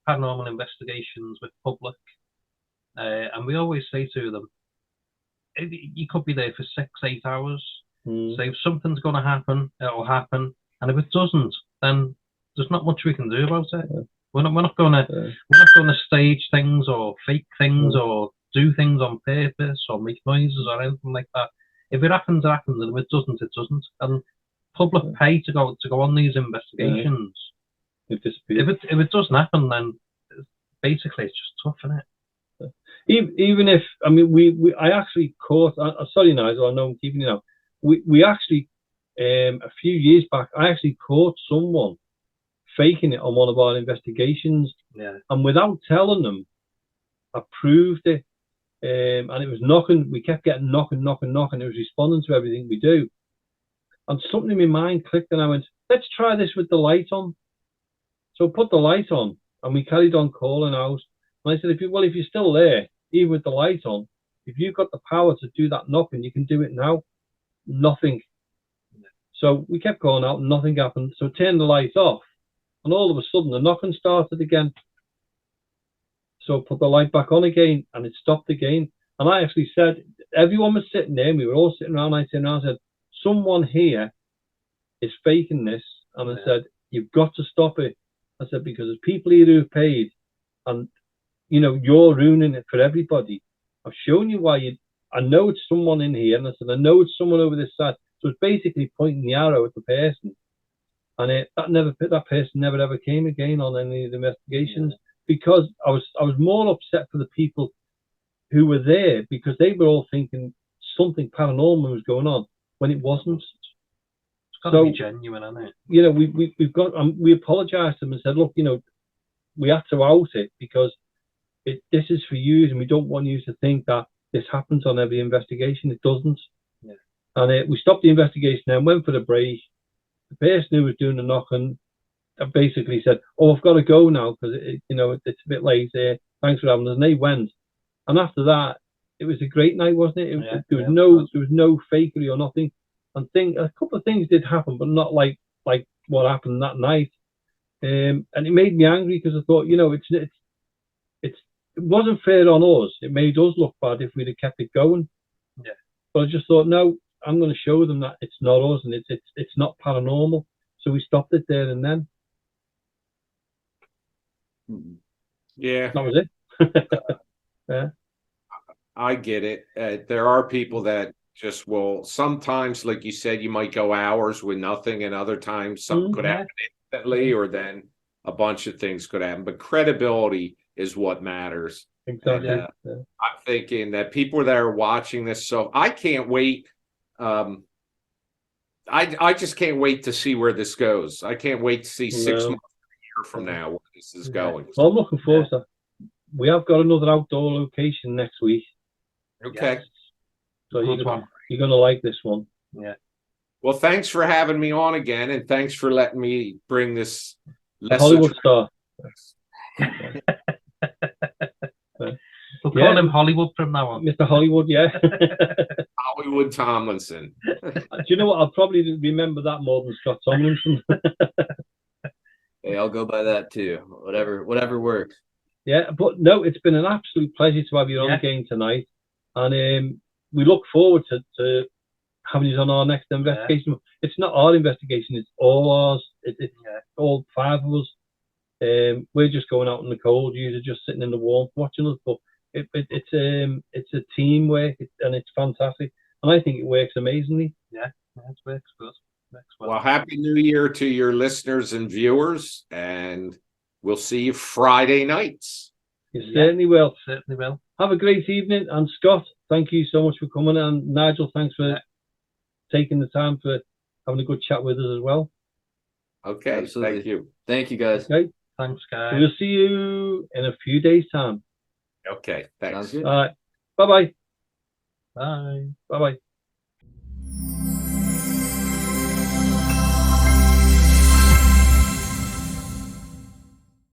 paranormal investigations with public, and we always say to them, you could be there for 6-8 hours. So if something's going to happen, it'll happen, and if it doesn't, then there's not much we can do about it. We're not going to stage things or fake things or do things on purpose or make noises or anything like that. If it happens, it happens, and if it doesn't, it doesn't. And public pay to go on these investigations. If it doesn't happen, then basically it's just tough, isn't it? Even if, I mean, I actually caught. Sorry, Nigel, I know I'm keeping you now. We actually a few years back, I actually caught someone faking it on one of our investigations, and without telling them, I proved it, and it was knocking. We kept getting knocking. It was responding to everything we do, and something in my mind clicked, and I went, "Let's try this with the light on." So I put the light on, and we carried on calling out. And I said, "If you're still there, even with the light on, if you've got the power to do that knocking, you can do it now." Nothing. So we kept calling out, and nothing happened. So I turned the light off. And all of a sudden, the knocking started again. So I put the light back on again, and it stopped again. And I actually said, everyone was sitting there, and we were all sitting around. I turned around and said, someone here is faking this. And I said, you've got to stop it. I said, because there's people here who have paid, and you're ruining it for everybody. I've shown you why I know it's someone in here, and I said, I know it's someone over this side. So it's basically pointing the arrow at the person. And that person never ever came again on any of the investigations because I was more upset for the people who were there because they were all thinking something paranormal was going on when it wasn't. It's got to be genuine, isn't it? We apologized to them and said, look, we had to out it because this is for you, and we don't want you to think that this happens on every investigation. It doesn't. And we stopped the investigation and went for the break. The person who was doing the knocking basically said, "Oh, I've got to go now because it's a bit late. Thanks for having us." And they went. And after that, it was a great night, wasn't it? There was no fakery or nothing. And a couple of things did happen, but not like what happened that night. And it made me angry because I thought, it wasn't fair on us. It made us look bad if we'd have kept it going. But I just thought, no. I'm going to show them that it's not us and it's not paranormal. So we stopped it there and then. Yeah. That was it. I get it. There are people that just will, sometimes, like you said, you might go hours with nothing, and other times something could happen instantly, or then a bunch of things could happen, but credibility is what matters. Exactly. And, I'm thinking that people that are watching this, so I can't wait. I just can't wait to see where this goes. I can't wait to see 6 months, a year from now where this is going. Well, I'm looking forward to that. We have got another outdoor location next week. Okay. Yes. So Good one. you're going to like this one. Yeah. Well, thanks for having me on again, and thanks for letting me bring this The Hollywood star. We'll call him Hollywood from now on. Mr. Hollywood, yeah. Hollywood Tomlinson. Do you know what? I'll probably remember that more than Scott Tomlinson. Hey, I'll go by that too. Whatever works. Yeah, but no, it's been an absolute pleasure to have you on again tonight. And we look forward to having you on our next investigation. Yeah. It's not our investigation, it's all ours. It's all 5 of us. We're just going out in the cold. You're just sitting in the warmth watching us. But it's a teamwork, and it's fantastic. And I think it works amazingly. Yeah, it works good. Well, Happy New Year to your listeners and viewers, and we'll see you Friday nights. You certainly will. Certainly will. Have a great evening. And Scott, thank you so much for coming. And Nigel, thanks for taking the time for having a good chat with us as well. Okay, absolutely. Thank you. Thank you, guys. Okay. Thanks, guys. We'll see you in a few days' time. Okay, thanks. All right. Bye-bye. Bye. Bye-bye.